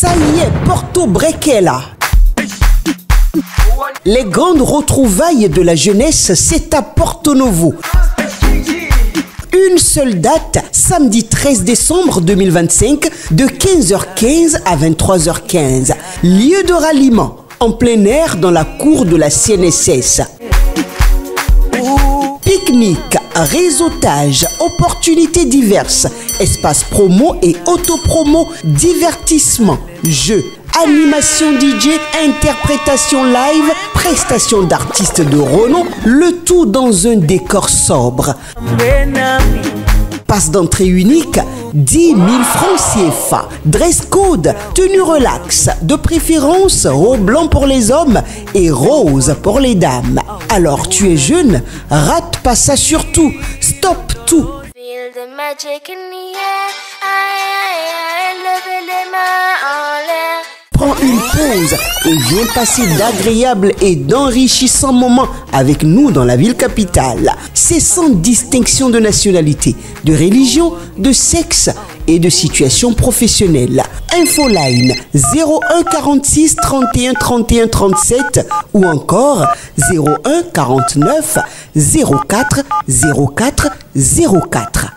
Ça y est, Porto Brequela. Les grandes retrouvailles de la jeunesse, c'est à Porto Novo. Une seule date, samedi 13 décembre 2025, de 15h15 à 23h15. Lieu de ralliement, en plein air dans la cour de la CNSS. Pique-nique, réseautage, opportunités diverses, espace promo et autopromo, divertissement, jeux, animation DJ, interprétation live, prestations d'artistes de renom, le tout dans un décor sobre. Passe d'entrée unique, 10 000 francs CFA. Dress code, tenue relax, de préférence au blanc pour les hommes et rose pour les dames. Alors tu es jeune, rate pas ça surtout, stop tout. Feel the magic in the air. Levez les mains en l'air. Prends une pause et viens passer d'agréables et d'enrichissants moments avec nous dans la ville capitale. C'est sans distinction de nationalité, de religion, de sexe et de situation professionnelle. Infoline 01 46 31 31 37 ou encore 01 49 04 04 04.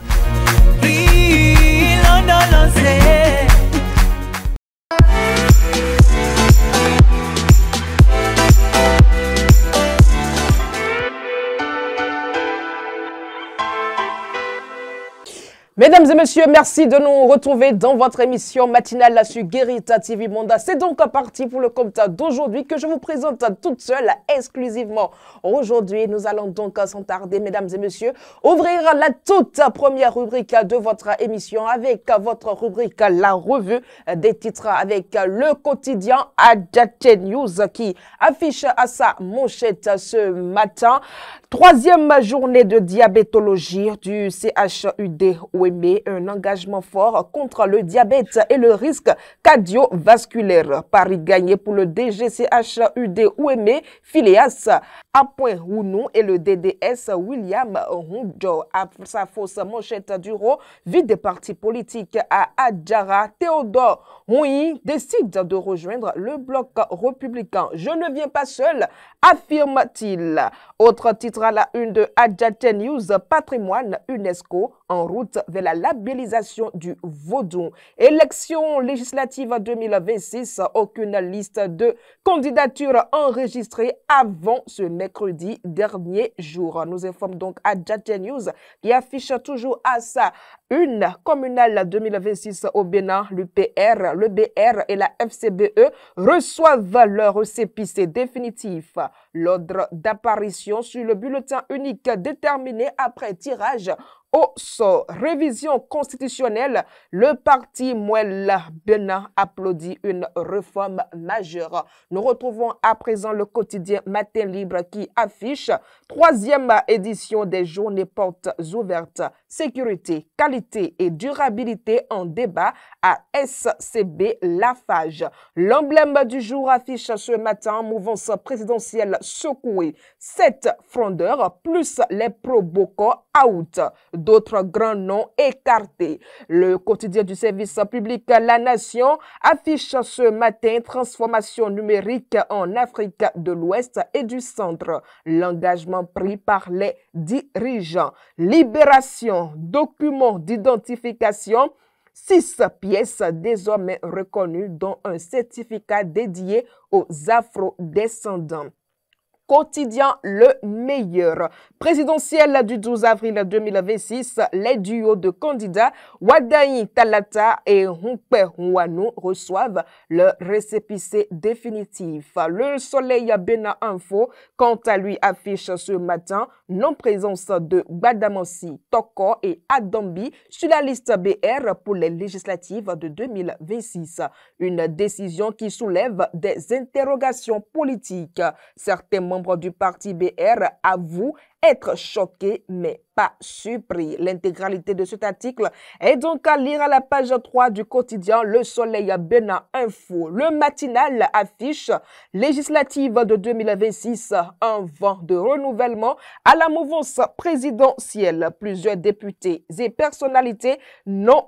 Mesdames et messieurs, merci de nous retrouver dans votre émission matinale sur Guérita TV Monde. C'est donc parti pour le compte d'aujourd'hui que je vous présente toute seule, exclusivement. Aujourd'hui, nous allons donc sans tarder, mesdames et messieurs, ouvrir la toute première rubrique de votre émission avec votre rubrique La Revue des titres avec le quotidien Adjate News qui affiche à sa manchette ce matin. Troisième journée de diabétologie du CHUD-OME, un engagement fort contre le diabète et le risque cardiovasculaire. Paris gagné pour le DGCHUD-OME, Phileas Appoint-Hounou et le DDS William Roundo. À sa fausse manchette du roi, vide des partis politiques à Adjara, Théodore Rouy décide de rejoindre le bloc républicain. Je ne viens pas seul, affirme-t-il. Autre titre à la une de Adjate News, patrimoine UNESCO en route vers la labellisation du vaudou. Élection législative 2026, aucune liste de candidatures enregistrée avant ce mercredi dernier jour. Nous informe donc Adjate News qui affiche toujours à sa une communale 2026 au Bénin, l'UPR, le BR et la FCBE reçoivent leur récépissé définitif. L'ordre d'apparition sur le bulletin unique déterminé après tirage au sort. Révision constitutionnelle, le parti Mouel Bénin applaudit une réforme majeure. Nous retrouvons à présent le quotidien Matin Libre qui affiche troisième édition des journées portes ouvertes. Sécurité, qualité et durabilité en débat à SCB Lafarge. L'emblème du jour affiche ce matin mouvance présidentielle secouée. 7 frondeurs plus les pro-Boko out. D'autres grands noms écartés. Le quotidien du service public La Nation affiche ce matin transformation numérique en Afrique de l'Ouest et du Centre. L'engagement pris par les dirigeants. Libération, document d'identification. 6 pièces désormais reconnues dont un certificat dédié aux afro-descendants. Quotidien Le Meilleur. Présidentielle du 12 avril 2026, les duos de candidats Wadaï Talata et Humpe Ouanou reçoivent leur récépissé définitif. Le Soleil Bénin Info, quant à lui, affiche ce matin non-présence de Badamansi, Toko et Adambi sur la liste BR pour les législatives de 2026. Une décision qui soulève des interrogations politiques. Certains membres du parti BR avouent être choqués mais pas surpris. L'intégralité de cet article est donc à lire à la page 3 du quotidien Le Soleil Bénin Info. Le matinal affiche législative de 2026, un vent de renouvellement à la mouvance présidentielle. Plusieurs députés et personnalités non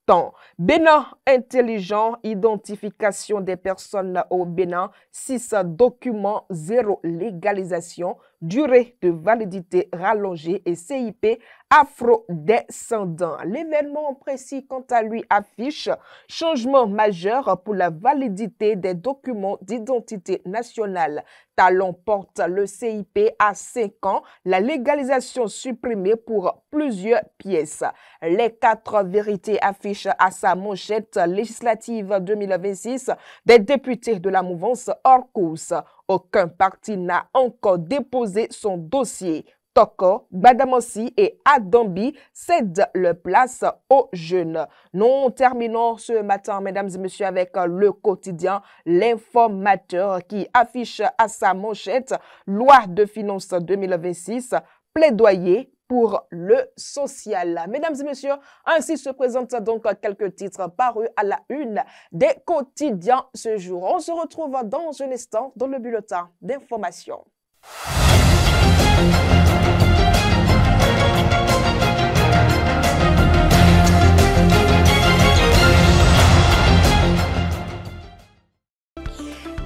temps. Bénin intelligent, identification des personnes au Bénin, 6 documents, 0 légalisation, durée de validité rallongée et CIP afro-descendant. L'événement précis, quant à lui, affiche changement majeur pour la validité des documents d'identité nationale. Talon porte le CIP à 5 ans, la légalisation supprimée pour plusieurs pièces. Les 4 vérités affichent à sa manchette législative 2026 des députés de la mouvance hors course. Aucun parti n'a encore déposé son dossier. Toko, Gbadamosi et Adambi cèdent leur place aux jeunes. Nous terminons ce matin, mesdames et messieurs, avec le quotidien L'Informateur qui affiche à sa manchette loi de finances 2026, plaidoyer pour le social. Mesdames et messieurs, ainsi se présentent donc quelques titres parus à la une des quotidiens ce jour. On se retrouve dans un instant dans le bulletin d'information.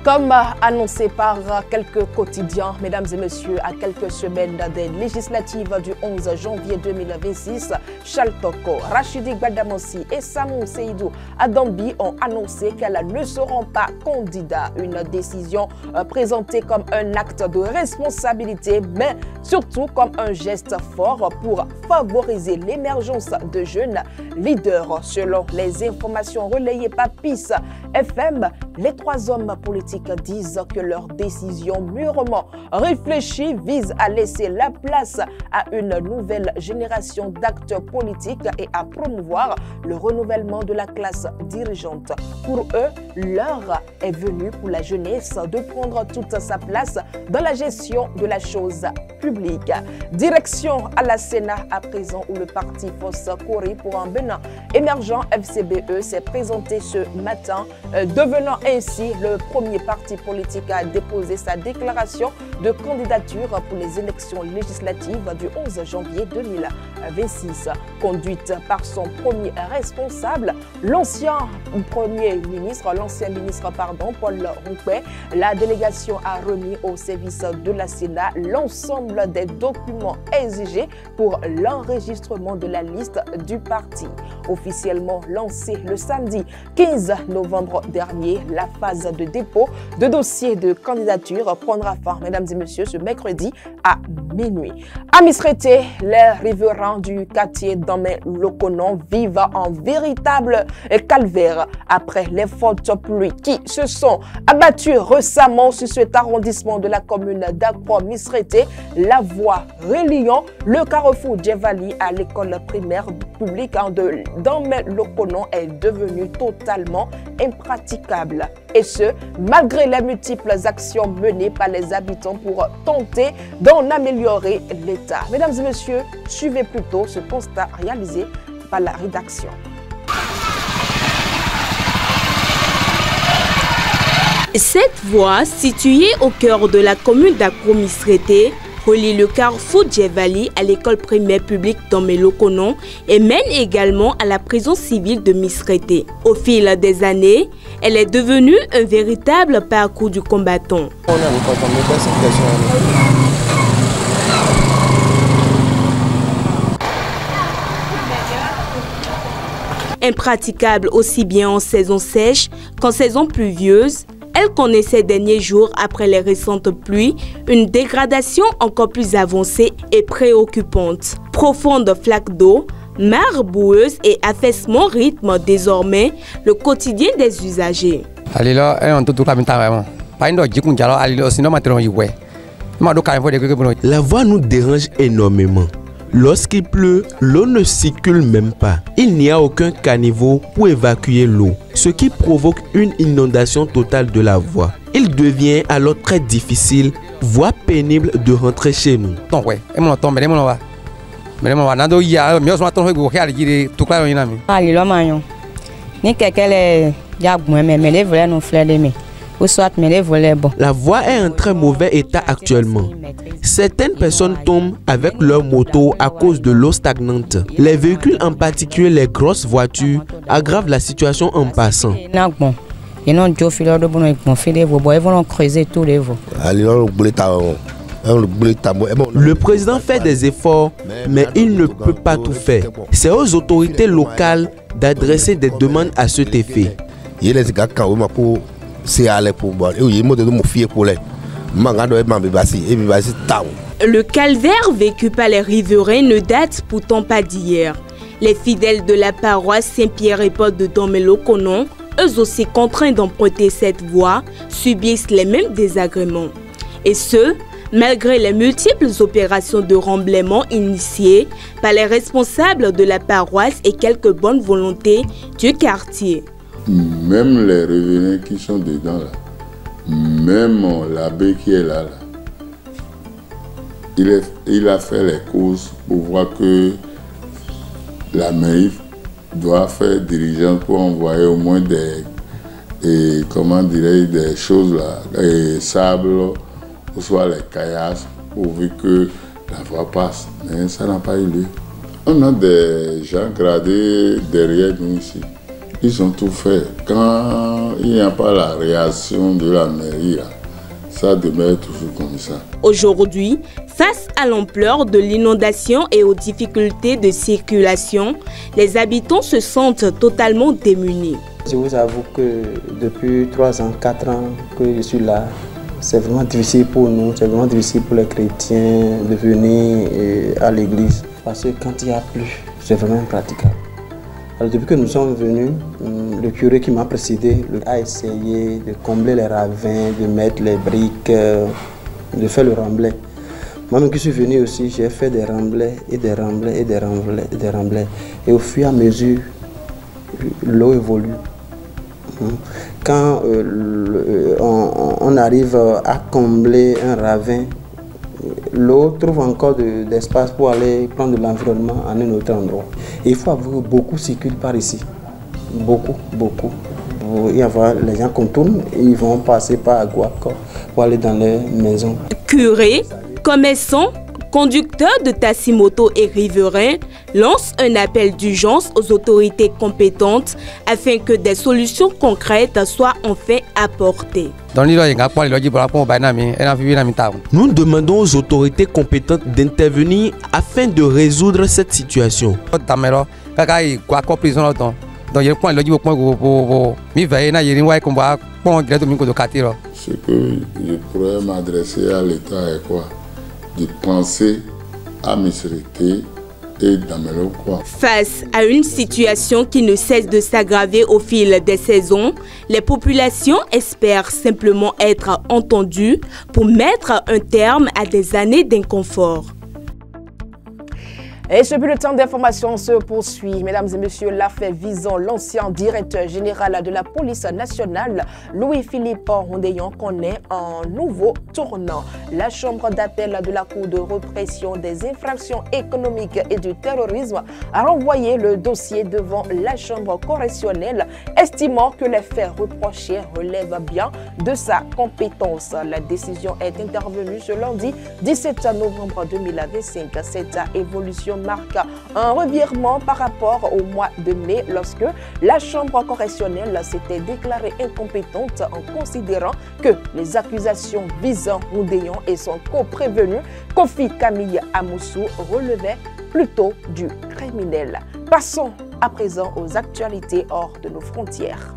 Comme annoncé par quelques quotidiens, mesdames et messieurs, à quelques semaines des législatives du 11 janvier 2026, Charles Toko, Rachidi Gbadamosi et Samou Seydou Adambi ont annoncé qu'elles ne seront pas candidats. Une décision présentée comme un acte de responsabilité, mais surtout comme un geste fort pour favoriser l'émergence de jeunes leaders. Selon les informations relayées par PIS FM, les 3 hommes politiques disent que leur décision mûrement réfléchie vise à laisser la place à une nouvelle génération d'acteurs politiques et à promouvoir le renouvellement de la classe dirigeante. Pour eux, l'heure est venue pour la jeunesse de prendre toute sa place dans la gestion de la chose publique. Direction à la Sénat à présent où le parti Force Kori pour un Bénin émergent FCBE s'est présenté ce matin, devenant ainsi le premier parti politique à déposer sa déclaration de candidature pour les élections législatives du 11 janvier 2026. Conduite par son premier responsable, l'ancien ministre Paul Roupé, la délégation a remis au service de la Sénat l'ensemble des documents exigés pour l'enregistrement de la liste du parti. Officiellement lancée le samedi 15 novembre dernier, la phase de dépôt de dossier de candidature prendra fin, mesdames et messieurs, ce mercredi à minuit. À Misrété, les riverains du quartier Damé-Lokonon vivent un véritable calvaire après les fortes pluies qui se sont abattues récemment sur cet arrondissement de la commune d'Akro-Misrété. La voie reliant le carrefour Djevali à l'école primaire publique de Damé-Lokonon est devenue totalement impraticable. Et ce, malgré les multiples actions menées par les habitants pour tenter d'en améliorer l'état. Mesdames et messieurs, suivez plutôt ce constat réalisé par la rédaction. Cette voie, située au cœur de la commune d'Akro-Misrété, relie le carrefour Djevali à l'école primaire publique Damé-Lokonon et mène également à la prison civile de Misrété. Au fil des années, elle est devenue un véritable parcours du combattant. Impraticable aussi bien en saison sèche qu'en saison pluvieuse, elle connaît ces derniers jours, après les récentes pluies, une dégradation encore plus avancée et préoccupante. Profonde flaque d'eau, mares boueuses et affaissement rythment désormais le quotidien des usagers. La voie nous dérange énormément. Lorsqu'il pleut, l'eau ne circule même pas. Il n'y a aucun caniveau pour évacuer l'eau, ce qui provoque une inondation totale de la voie. Il devient alors très difficile, voire pénible de rentrer chez nous. ou soit mais les volets bon. La voie est en très mauvais état actuellement. Certaines personnes tombent avec leur moto à cause de l'eau stagnante. Les véhicules, en particulier les grosses voitures, aggravent la situation en passant. Le président fait des efforts, mais il ne peut pas tout faire. C'est aux autorités locales d'adresser des demandes à cet effet. Le calvaire vécu par les riverains ne date pourtant pas d'hier. Les fidèles de la paroisse Saint-Pierre et Paul de Domelo-Konon, eux aussi contraints d'emprunter cette voie, subissent les mêmes désagréments. Et ce, malgré les multiples opérations de remblaiement initiées par les responsables de la paroisse et quelques bonnes volontés du quartier. Même les riverains qui sont dedans, là, même l'abbé qui est là, il a fait les courses pour voir que la mairie doit faire diligence pour envoyer au moins des choses là, des sables, ou soit les caillasses, pourvu que la voie passe. Mais ça n'a pas eu lieu. On a des gens gradés derrière nous ici. Ils ont tout fait. Quand il n'y a pas la réaction de la mairie, là, ça demeure toujours comme ça. Aujourd'hui, face à l'ampleur de l'inondation et aux difficultés de circulation, les habitants se sentent totalement démunis. Je vous avoue que depuis 3 ans, 4 ans que je suis là, c'est vraiment difficile pour nous, c'est vraiment difficile pour les chrétiens de venir à l'église. Parce que quand il n'y a plus, c'est vraiment impraticable. Alors depuis que nous sommes venus, le curé qui m'a précédé a essayé de combler les ravins, de mettre les briques, de faire le remblai. Moi-même qui suis venu aussi, j'ai fait des remblais et des remblais et des remblais et des remblais. Et au fur et à mesure, l'eau évolue. Quand on arrive à combler un ravin, l'eau trouve encore d'espace pour aller prendre de l'environnement en un autre endroit. Et il faut avouer que beaucoup circulent par ici. Beaucoup. Il y a les gens contournent, ils vont passer par Aguaco pour aller dans les maisons. Curés, commerçants, conducteurs de taxi-moto et riverains lancent un appel d'urgence aux autorités compétentes afin que des solutions concrètes soient enfin apportées. Nous demandons aux autorités compétentes d'intervenir afin de résoudre cette situation. Ce que je pourrais m'adresser à l'État est quoi? De penser à Misérité et Damelo quoi. Face à une situation qui ne cesse de s'aggraver au fil des saisons, les populations espèrent simplement être entendues pour mettre un terme à des années d'inconfort. Et ce bulletin d'information se poursuit. Mesdames et messieurs, l'affaire visant l'ancien directeur général de la police nationale, Louis-Philippe Rondeillon, connaît un nouveau tournant. La chambre d'appel de la Cour de répression des infractions économiques et du terrorisme a renvoyé le dossier devant la chambre correctionnelle, estimant que les faits reprochés relèvent bien de sa compétence. La décision est intervenue ce lundi 17 novembre 2025. Cette évolution marque un revirement par rapport au mois de mai lorsque la chambre correctionnelle s'était déclarée incompétente en considérant que les accusations visant Rondeillon et son co-prévenu Kofi Camille Amoussou relevaient plutôt du criminel. Passons à présent aux actualités hors de nos frontières.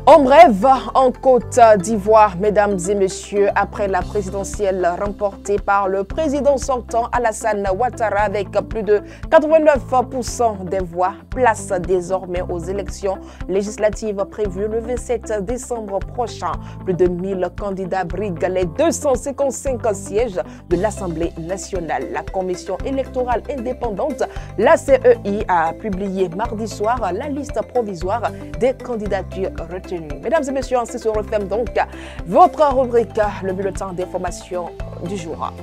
En bref, en Côte d'Ivoire, mesdames et messieurs, après la présidentielle remportée par le président sortant Alassane Ouattara avec plus de 89% des voix, place désormais aux élections législatives prévues le 27 décembre prochain. Plus de 1000 candidats briguent les 255 sièges de l'Assemblée nationale. La commission électorale indépendante, la CEI, a publié mardi soir la liste provisoire des candidatures retenues. Mesdames et messieurs, ainsi se referme donc votre rubrique, le bulletin d'information du jour.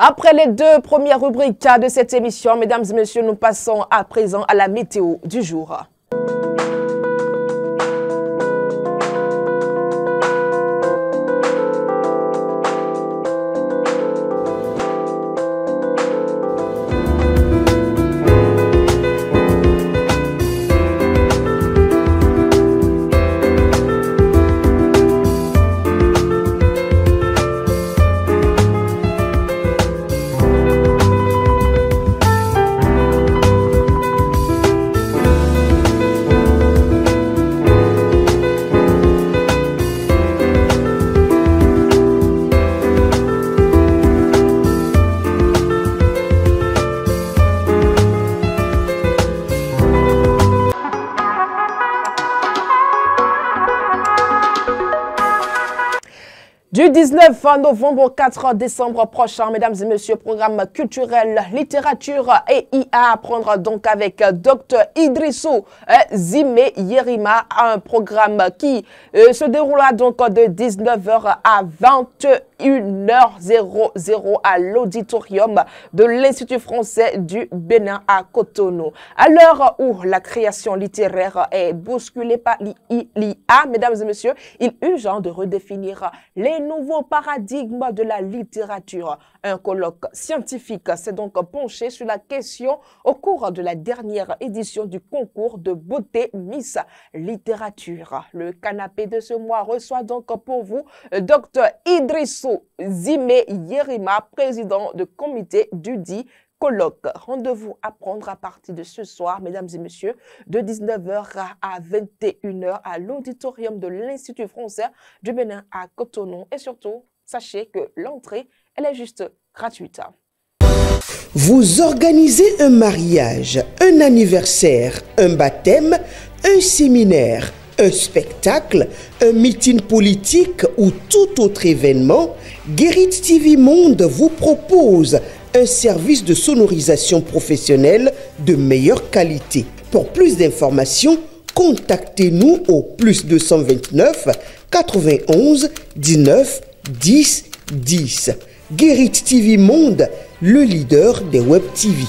Après les deux premières rubriques de cette émission, mesdames et messieurs, nous passons à présent à la météo du jour. Du 19 novembre au 4 décembre prochain, mesdames et messieurs, programme culturel, littérature et IA à prendre donc avec Dr Idrissou Zime Yerima, un programme qui se déroulera donc de 19h à 21h00 à l'auditorium de l'Institut français du Bénin à Cotonou. À l'heure où la création littéraire est bousculée par l'IA, mesdames et messieurs, il est urgent de redéfinir les nouveaux paradigmes de la littérature. Un colloque scientifique s'est donc penché sur la question au cours de la dernière édition du concours de beauté Miss Littérature. Le canapé de ce mois reçoit donc pour vous Dr Idrissou Zime Yerima, président du comité du dit colloque. Rendez-vous à prendre à partir de ce soir, mesdames et messieurs, de 19h à 21h à l'auditorium de l'Institut français du Bénin à Cotonou. Et surtout, sachez que l'entrée, elle est juste gratuite. Vous organisez un mariage, un anniversaire, un baptême, un séminaire, un spectacle, un meeting politique ou tout autre événement, Guérit TV Monde vous propose un service de sonorisation professionnelle de meilleure qualité. Pour plus d'informations, contactez-nous au +229 91 19 10 10. Guérit TV Monde, le leader des web TV.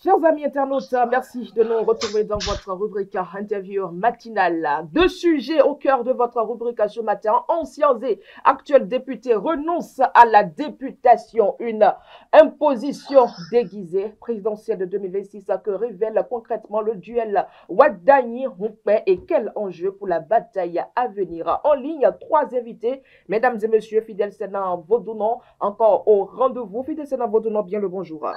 Chers amis internautes, merci de nous retrouver dans votre rubrique interview matinale. Deux sujets au cœur de votre rubrique ce matin. Anciens et actuels députés renoncent à la députation. Une imposition déguisée présidentielle de 2026 que révèle concrètement le duel Wadani-Houpé et quel enjeu pour la bataille à venir. En ligne, trois invités, mesdames et messieurs, Fidèle Sénat Vaudounon, encore au rendez-vous. Fidèle Sénat Vaudounon, bien le bonjour.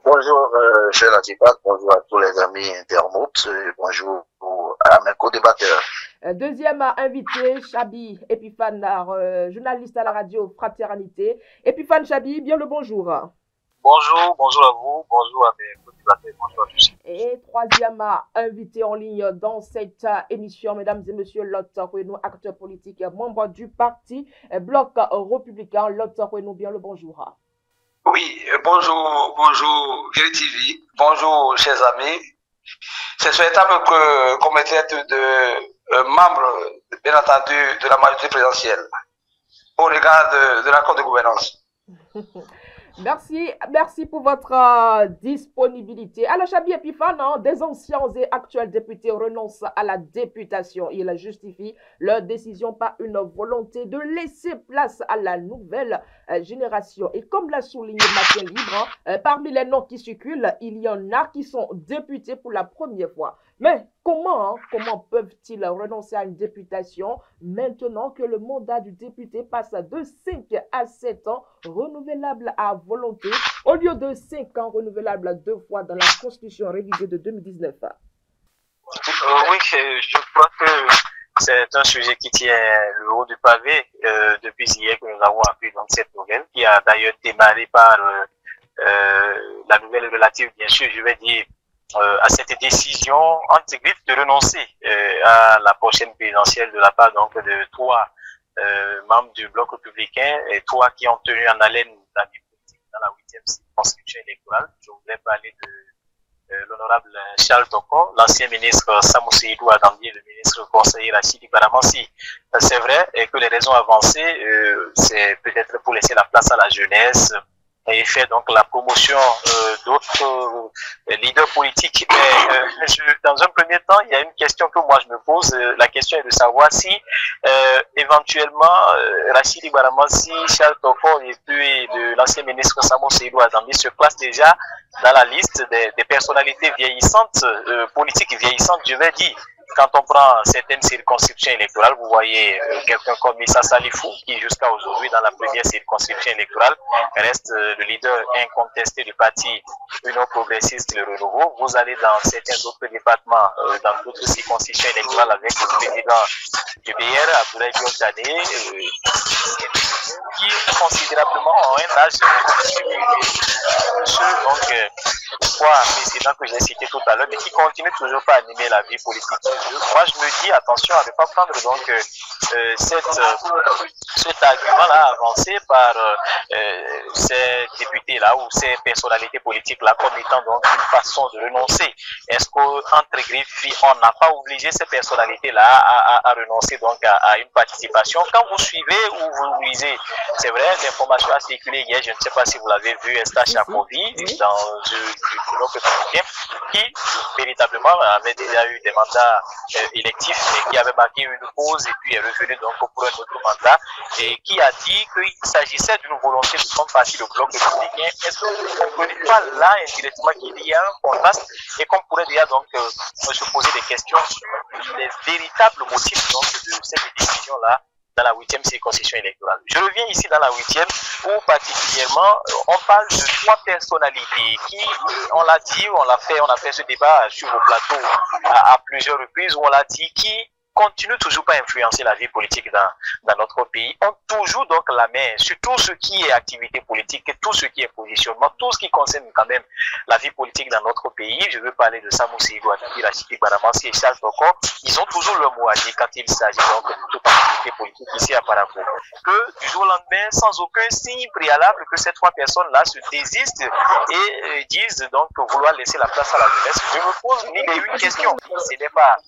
Bonjour, cher Latipat, bonjour à tous les amis internautes, bonjour à mes co-débatteurs. Deuxième invité, Chabi Epiphane, journaliste à la radio Fraternité. Epiphane Chabi, bien le bonjour. Bonjour, bonjour à vous, bonjour à mes co-débatteurs, bonjour à tous. Et troisième invité en ligne dans cette émission, mesdames et messieurs, Lot Renaud, acteur politique, membre du parti Bloc républicain. Lot Renaud, bien le bonjour. Oui, bonjour Guérit TV, bonjour chers amis. C'est souhaitable qu'on me traite de membre, bien entendu, de la majorité présidentielle au regard de l'accord de gouvernance. Merci pour votre disponibilité. Alors, Chabi Epiphane, des anciens et actuels députés renoncent à la députation. Ils justifient leur décision par une volonté de laisser place à la nouvelle génération. Et comme l'a souligné Matin Libre, parmi les noms qui circulent, il y en a qui sont députés pour la première fois. Mais comment peuvent-ils renoncer à une députation maintenant que le mandat du député passe de 5 à 7 ans renouvelable à volonté au lieu de 5 ans renouvelable 2 fois dans la Constitution révisée de 2019? Oui, je crois que c'est un sujet qui tient le haut du pavé depuis hier que nous avons appris dans cette nouvelle, qui a d'ailleurs démarré par la nouvelle relative, bien sûr, je vais dire, à cette décision anti-griffe de renoncer à la prochaine présidentielle de la part donc de 3 membres du bloc républicain et 3 qui ont tenu en haleine la vie politique dans la 8e circonscription électorale. Je voudrais parler l'honorable Charles Toko, l'ancien ministre Samoussé Idou Adambi, le ministre conseiller Rachidi Baramansi. C'est vrai que les raisons avancées, c'est peut-être pour laisser la place à la jeunesse et fait donc la promotion d'autres leaders politiques. Mais dans un premier temps, il y a une question que moi je me pose. La question est de savoir si éventuellement Rachidi Baramansi, Charles Toko et puis l'ancien ministre Samo Seydou Azambi se classent déjà dans la liste des personnalités vieillissantes, politiques vieillissantes, je vais dire. Quand on prend certaines circonscriptions électorales, vous voyez quelqu'un comme Issa Salifou, qui jusqu'à aujourd'hui, dans la première circonscription électorale, reste le leader incontesté du parti Union progressiste, le Renouveau. Vous allez dans certains autres départements, dans d'autres circonscriptions électorales, avec le président du BR, Abdoulaye Diop-Tadé, qui considérablement ont un âge donc trois précédents que j'ai cités tout à l'heure, mais qui continuent toujours pas à animer la vie politique. Moi, je me dis attention à ne pas prendre donc cet argument-là avancé par ces députés-là ou ces personnalités politiques-là comme étant donc une façon de renoncer. Est-ce qu'entre griffes, on n'a pas obligé ces personnalités-là à renoncer donc à une participation? Quand vous suivez ou vous lisez, c'est vrai, l'information a circulé hier, je ne sais pas si vous l'avez vu, Esther Chapovi, dans le bloc républicain, qui véritablement avait déjà eu des mandats électifs et qui avait marqué une pause et puis est revenu donc pour un autre mandat et qui a dit qu'il s'agissait d'une volonté de son parti, le bloc républicain. Est-ce que vous ne comprenez pas là indirectement qu'il y a un contraste et qu'on pourrait déjà donc se poser des questions sur les véritables motifs donc de cette décision-là dans la 8e circonscription électorale. Je reviens ici dans la 8e où particulièrement on parle de trois personnalités qui, on l'a dit, on a fait ce débat sur vos plateaux à plusieurs reprises où on l'a dit, qui continue toujours pas à influencer la vie politique dans notre pays, ont toujours donc la main sur tout ce qui est activité politique, tout ce qui est positionnement, tout ce qui concerne quand même la vie politique dans notre pays. Je veux parler de Samoussé Idouadaki, Rachidi Baramansi et Charles Toko. Ils ont toujours le mot à dire quand il s'agit donc de toute activité politique ici à Parakou. Que du jour au lendemain, sans aucun signe préalable, que ces trois personnes-là se désistent et disent donc vouloir laisser la place à la jeunesse. Je me pose une question. Ce n'est pas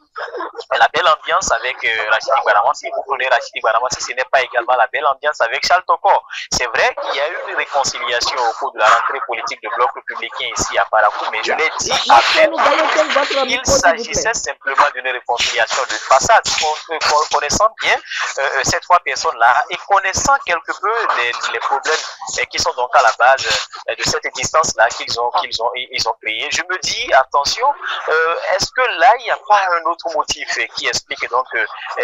la belle ambiance avec Rachidi Baramansi. Vous prenez Rachidi Baramansi, ce n'est pas également la belle ambiance avec Charles Toko. C'est vrai qu'il y a eu une réconciliation au cours de la rentrée politique du bloc républicain ici à Parakou, mais je l'ai dit à peine qu'il s'agissait simplement d'une réconciliation de façade. Connaissant bien ces trois personnes-là et connaissant quelque peu les problèmes qui sont donc à la base de cette distance-là qu'ils ont créé, je me dis, attention, est-ce que là, il n'y a pas un autre motif qui explique donc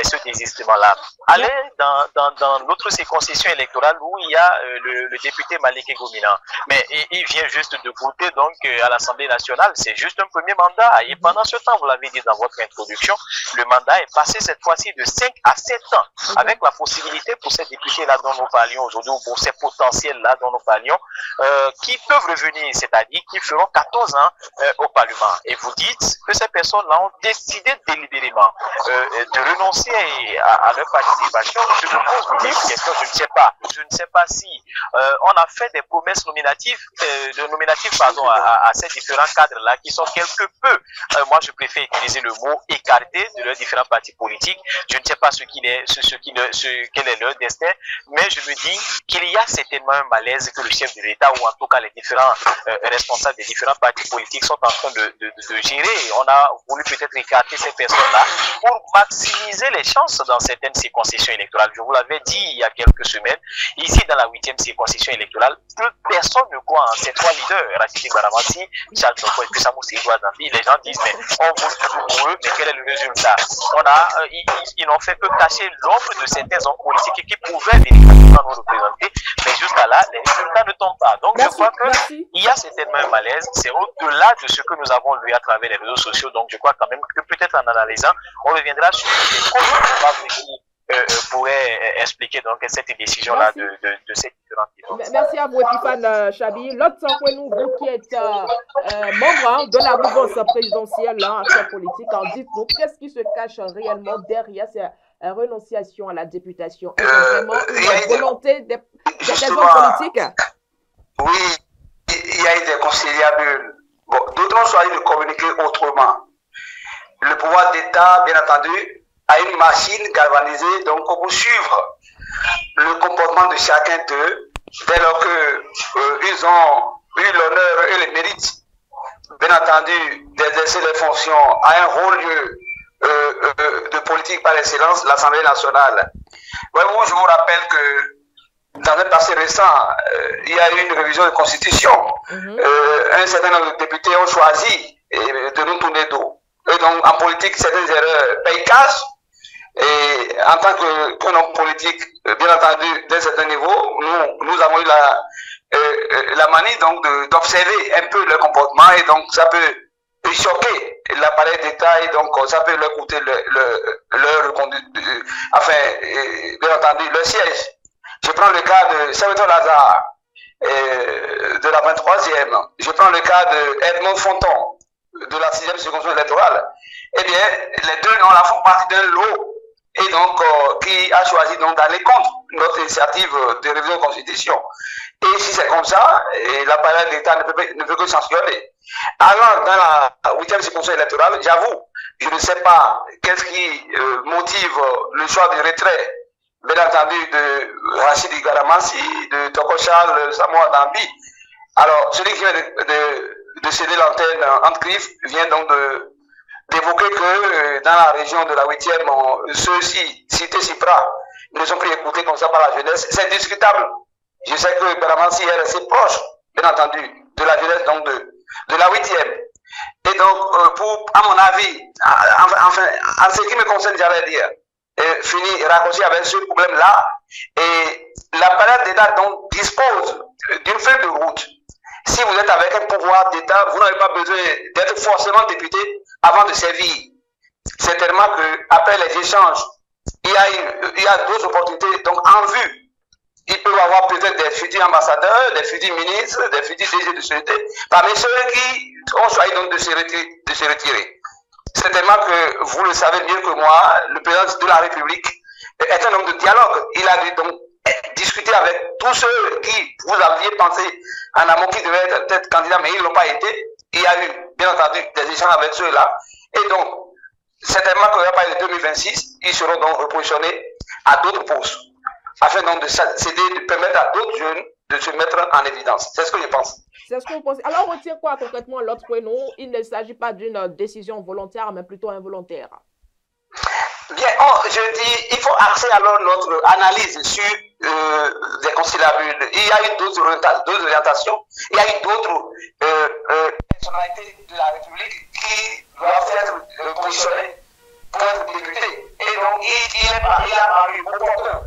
ce désistement-là? Allez dans notre circonscription électorale où il y a le député Malik Gomina, mais il vient juste de goûter donc à l'Assemblée nationale, c'est juste un premier mandat et pendant ce temps, vous l'avez dit dans votre introduction, le mandat est passé cette fois-ci de 5 à 7 ans avec la possibilité pour ces députés-là dont nous parlions aujourd'hui, pour ces potentiels-là dont nous parlions, qui peuvent revenir, c'est-à-dire qui feront 14 ans au Parlement. Et vous dites que ces personnes-là ont décidé délibérément de renoncer à leur participation. Je me pose une question, je ne sais pas si on a fait des promesses nominatives à ces différents cadres-là qui sont quelque peu, moi je préfère utiliser le mot écartés de leurs différents partis politiques. Je ne sais pas quel est leur destin, mais je me dis qu'il y a certainement un malaise que le chef de l'État ou en tout cas les différents responsables des différents partis politiques sont en train de gérer. On a voulu peut-être écarter ces personnes-là pour maximiser les chances dans certaines circonscriptions électorales. Je vous l'avais dit il y a quelques semaines, ici dans la 8e circonscription électorale, plus personne ne croit en ces trois leaders, Rachidi Baramansi, Charles Toko et puis Samoussé Idouadaki. Les gens disent, mais on vote pour eux, mais quel est le résultat? Ils n'ont fait que cacher l'ombre de certains hommes politiques qui pouvaient véritablement nous représenter, mais jusqu'à là, les résultats ne tombent pas. Donc je crois qu'il y a certainement un malaise, c'est au-delà de ce que nous avons lu à travers les réseaux sociaux, donc je crois quand même que peut-être en analysant, on reviendra sur les causes probables qui pourraient expliquer donc cette décision-là de ces différents types. Merci à vous, Epiphane Chabi. L'autre nous, vous qui êtes membre de la mouvance présidentielle en action politique, dites-nous qu'est-ce qui se cache réellement derrière ces renonciations à la députation? Est-ce vraiment une volonté des hommes politiques? Oui, il y a eu des conciliables Bon, d'autres ont choisi de communiquer autrement. Le pouvoir d'État, bien entendu, a une machine galvanisée donc pour suivre le comportement de chacun d'eux dès lors qu'ils ont eu l'honneur et le mérite, bien entendu, d'exercer les fonctions à un haut lieu de politique par excellence, l'Assemblée nationale. Voyez-vous, je vous rappelle que dans un passé récent, il y a eu une révision de la Constitution. Un certain nombre de députés ont choisi de nous tourner dos. Et donc, en politique, certaines erreurs payent cash. Et en tant qu'un homme politique, bien entendu, d'un certain niveau, nous avons eu la manie donc d'observer un peu leur comportement, et donc ça peut choquer l'appareil d'État, et donc ça peut leur coûter bien entendu, leur siège. Je prends le cas de Salvatore Lazare, de la 23e. Je prends le cas de Edmond Fonton, de la 6e circonscription électorale. Eh bien, les deux noms là font partie d'un lot, et donc qui a choisi donc d'aller contre notre initiative de révision de la Constitution. Et si c'est comme ça, l'appareil d'État ne peut que sanctionner. Alors, dans la 8e circonscription électorale, j'avoue, je ne sais pas qu'est-ce qui motive le choix du retrait, bien entendu, de Rachid Igaramassi, de Toko Charles Samoa Dambi. Alors, celui qui vient de céder l'antenne entre griffes vient donc d'évoquer que dans la région de la 8e, ceux-ci, cités Cipra, ne sont plus écoutés comme ça par la jeunesse. C'est discutable. Je sais que Igaramassi est assez proche, bien entendu, de la jeunesse donc de la 8e. Et donc, à mon avis, enfin, en ce qui me concerne, j'allais dire, finir et raccourcir avec ce problème-là, et l'appareil d'État donc dispose d'une feuille de route. Si vous êtes avec un pouvoir d'État, vous n'avez pas besoin d'être forcément député avant de servir. Certainement qu'après les échanges, il y a d'autres opportunités donc en vue. Ils peuvent avoir peut-être des futurs ambassadeurs, des futurs ministres, des futurs DG de société, parmi ceux qui ont choisi donc de se retirer. Certainement que vous le savez mieux que moi, le président de la République est un homme de dialogue. Il a dû donc discuter avec tous ceux qui vous aviez pensé en amont qui devaient être peut-être candidats, mais ils ne l'ont pas été. Il y a eu, bien entendu, des échanges avec ceux-là. Et donc, certainement qu'à partir de 2026, ils seront donc repositionnés à d'autres postes, afin donc de permettre à d'autres jeunes de se mettre en évidence. C'est ce que je pense. C'est ce que vous pensez. Alors, on retire quoi concrètement l'autre prénom? Il ne s'agit pas d'une décision volontaire, mais plutôt involontaire. Bien, je dis, il faut axer alors notre analyse sur les conciliabules. Il y a eu d'autres orientations, il y a eu d'autres personnalités de la République qui doivent être positionnées pour être députés. Et donc, il a paru opportun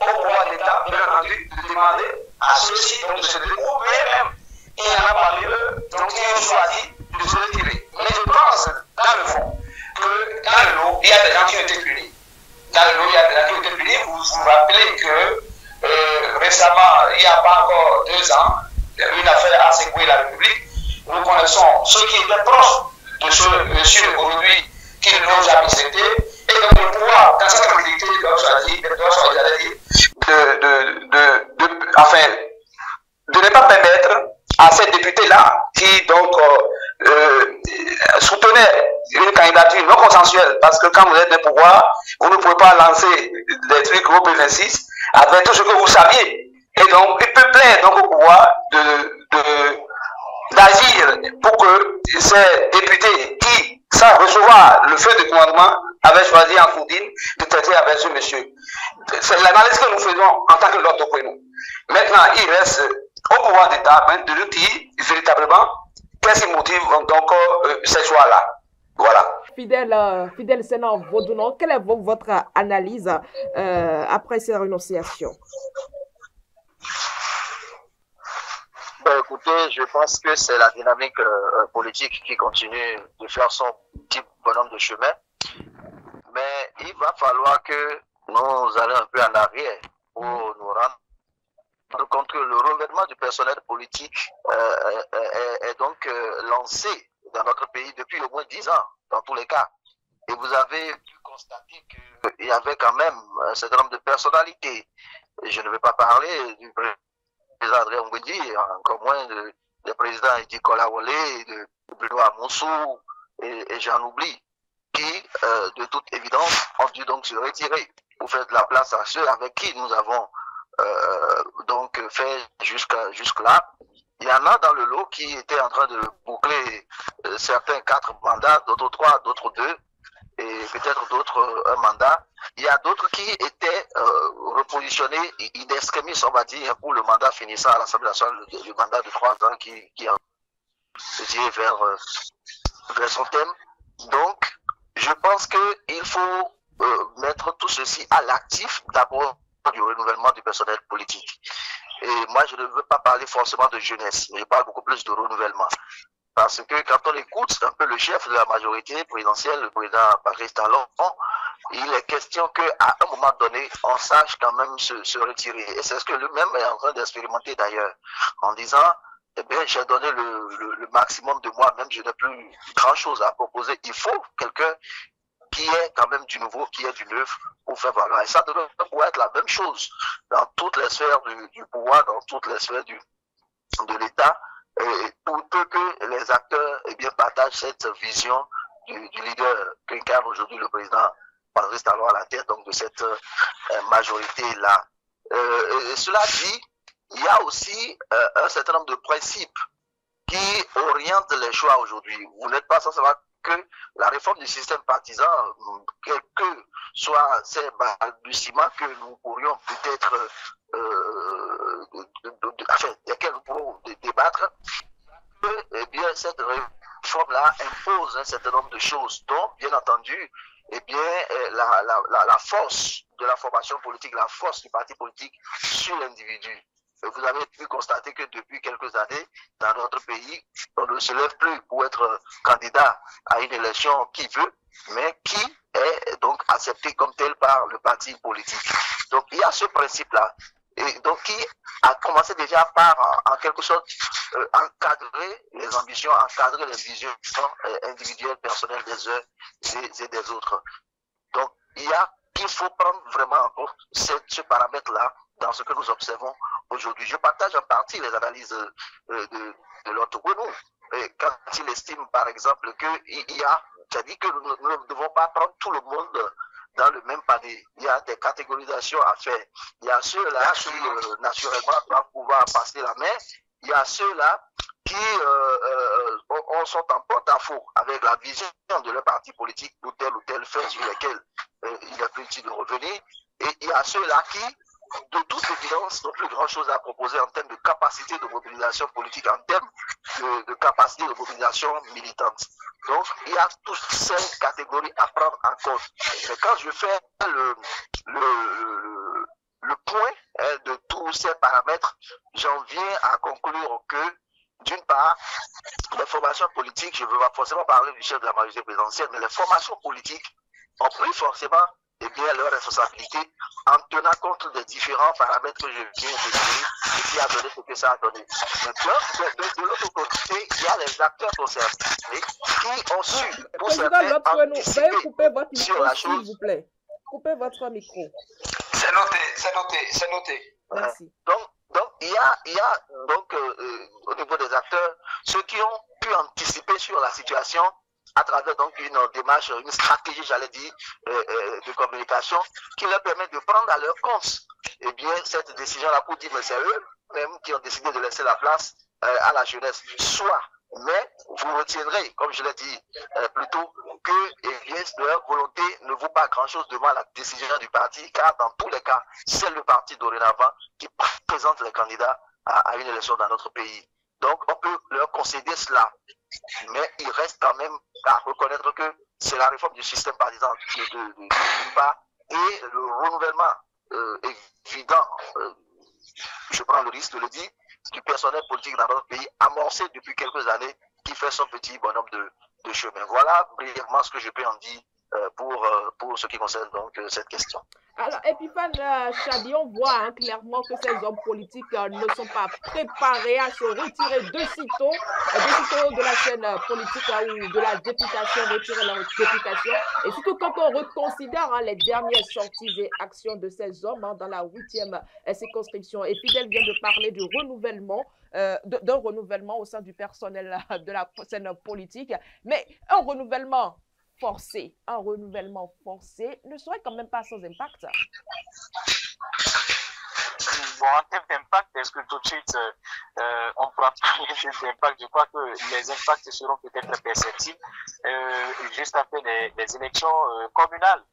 au pouvoir d'État, bien entendu, de demander à ceux-ci de se regrouper même. Et il y en a parmi eux, donc ils ont choisi de se retirer. Mais je pense, dans le fond, que dans le lot, il y a des gens qui ont été punis. Dans le lot, il y a des gens qui ont été punis. Vous vous rappelez que récemment, il n'y a pas encore 2 ans, une affaire a secoué la République. Nous connaissons ceux qui étaient proches de ce monsieur aujourd'hui qui ne l'ont jamais cédé. Et donc le pouvoir, dans sa communauté, doit choisir de ne pas permettre à ces députés-là qui donc soutenaient une candidature non consensuelle, parce que quand vous êtes au pouvoir, vous ne pouvez pas lancer des trucs au P26 avec tout ce que vous saviez. Et donc, il peut plaire donc au pouvoir d'agir pour que ces députés qui, sans recevoir le feu de commandement, avaient choisi en Foudine de traiter avec ce monsieur. C'est l'analyse que nous faisons en tant que l'autre prénom. Maintenant, il reste au pouvoir d'État de nous dire véritablement qu'est-ce qui motive donc ces choix-là. Voilà. Fidèle Sénat Vaudounon, quelle est votre analyse après ces renonciations? Écoutez, je pense que c'est la dynamique politique qui continue de faire son petit bonhomme de chemin. Mais il va falloir que nous allions un peu en arrière pour nous rendre compte que le revêtement du personnel politique est donc lancé dans notre pays depuis au moins 10 ans, dans tous les cas. Et vous avez pu constater qu'il y avait quand même un certain nombre de personnalités. Et je ne vais pas parler du président André Ngouedi, encore moins des présidents Edi Kolawole, de Benoît Moussou et j'en oublie, qui, de toute évidence, ont dû donc se retirer pour faire de la place à ceux avec qui nous avons donc fait jusque-là. Il y en a dans le lot qui étaient en train de boucler certains 4 mandats, d'autres 3, d'autres 2, et peut-être d'autres un mandat. Il y a d'autres qui étaient repositionnés in extremis, on va dire, pour le mandat finissant à l'Assemblée nationale, le mandat de 3 ans qui a été vers son thème. Donc, je pense qu'il faut mettre tout ceci à l'actif d'abord du renouvellement du personnel politique. Et moi, je ne veux pas parler forcément de jeunesse, mais je parle beaucoup plus de renouvellement. Parce que quand on écoute un peu le chef de la majorité présidentielle, le président Patrice Talon, il est question qu'à un moment donné, on sache quand même se retirer. Et c'est ce que lui-même est en train d'expérimenter d'ailleurs, en disant, eh bien, j'ai donné le maximum de moi-même, je n'ai plus grand-chose à proposer. Il faut quelqu'un qui est quand même du nouveau, qui est du neuf, pour faire valoir. Et ça devrait pouvoir être la même chose dans toutes les sphères du pouvoir, dans toutes les sphères de l'État, pour peu que les acteurs eh bien, partagent cette vision du leader qu'incarne aujourd'hui le président Patrice Talon à la tête donc, de cette majorité-là. Cela dit, il y a aussi un certain nombre de principes qui orientent les choix aujourd'hui. Vous n'êtes pas sans savoir que la réforme du système partisan, quels que soient ces balbutiements que nous pourrions peut-être, desquels nous pourrons débattre, eh bien, cette réforme-là impose un certain nombre de choses, dont, bien entendu, eh bien, la force de la formation politique, la force du parti politique sur l'individu. Vous avez pu constater que depuis quelques années, dans notre pays, on ne se lève plus pour être candidat à une élection qui veut, mais qui est donc accepté comme tel par le parti politique. Donc il y a ce principe-là, et donc qui a commencé déjà par, en quelque sorte, encadrer les ambitions, encadrer les visions individuelles, personnelles des uns et des autres. Donc il faut prendre vraiment en compte ce paramètre-là dans ce que nous observons aujourd'hui. Je partage en partie les analyses de l'autre Gounou. Quand il estime, par exemple, qu'il y a, c'est-à-dire que nous ne devons pas prendre tout le monde dans le même panier. Il y a des catégorisations à faire. Il y a ceux-là qui, naturellement, doivent pouvoir passer la main. Il y a ceux-là qui sont en porte-à-faux avec la vision de leur parti politique pour tel ou tel fait sur lequel il est plus utile de revenir. Et il y a ceux-là qui, de toute évidence, n'ont plus grand-chose à proposer en termes de capacité de mobilisation politique, en termes de capacité de mobilisation militante. Donc, il y a toutes ces catégories à prendre en compte. Mais quand je fais le point de tous ces paramètres, j'en viens à conclure que, d'une part, les formations politiques, je ne veux pas forcément parler du chef de la majorité présidentielle, mais les formations politiques ont pris forcément leur responsabilité en tenant compte des différents paramètres que je viens de dire et qui a donné ce que ça a donné. Maintenant, de l'autre côté, il y a les acteurs concernés qui ont su, pour certains, anticiper sur la chose. S'il vous plaît. Coupez votre micro. C'est noté. Merci. Donc, il y a donc, au niveau des acteurs, ceux qui ont pu anticiper sur la situation à travers donc une démarche, une stratégie, j'allais dire, de communication, qui leur permet de prendre à leur compte, eh bien, cette décision-là pour dire, mais c'est eux-mêmes qui ont décidé de laisser la place à la jeunesse. Soit, mais vous retiendrez, comme je l'ai dit plus tôt, que, eh bien, leur volonté ne vaut pas grand-chose devant la décision du parti, car dans tous les cas, c'est le parti dorénavant qui présente les candidats à une élection dans notre pays. Donc, on peut leur concéder cela. Mais il reste quand même à reconnaître que c'est la réforme du système partisan d'une part et le renouvellement évident, je prends le risque de le dire, du personnel politique dans notre pays amorcé depuis quelques années qui fait son petit bonhomme de chemin. Voilà brièvement ce que je peux en dire pour ce qui concerne donc cette question. Alors, Epiphane Chabi, on voit clairement que ces hommes politiques ne sont pas préparés à se retirer de sitôt de la scène politique ou de la députation, retirer leur députation. Et surtout quand on reconsidère les dernières sorties et actions de ces hommes dans la 8e circonscription. Et Fidèle vient de parler du renouvellement, d'un renouvellement au sein du personnel de la scène politique. Mais un renouvellement forcé ne serait quand même pas sans impact. Bon, en termes d'impact, est-ce que tout de suite on pourra parler d'impact? Je crois que les impacts seront peut-être perceptibles juste après les élections communales.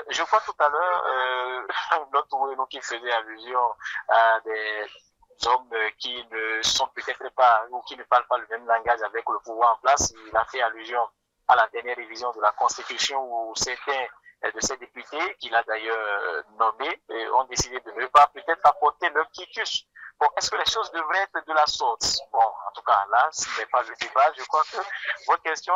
Je crois tout à l'heure, notre Oueno qui faisait allusion à des hommes qui ne sont peut-être pas ou qui ne parlent pas le même langage avec le pouvoir en place. Il a fait allusion à la dernière révision de la Constitution où certains de ces députés, qu'il a d'ailleurs nommés, ont décidé de ne pas peut-être apporter leur quitus. Bon, est-ce que les choses devraient être de la sorte? Bon, en tout cas, là, ce n'est pas le débat. Je crois que votre question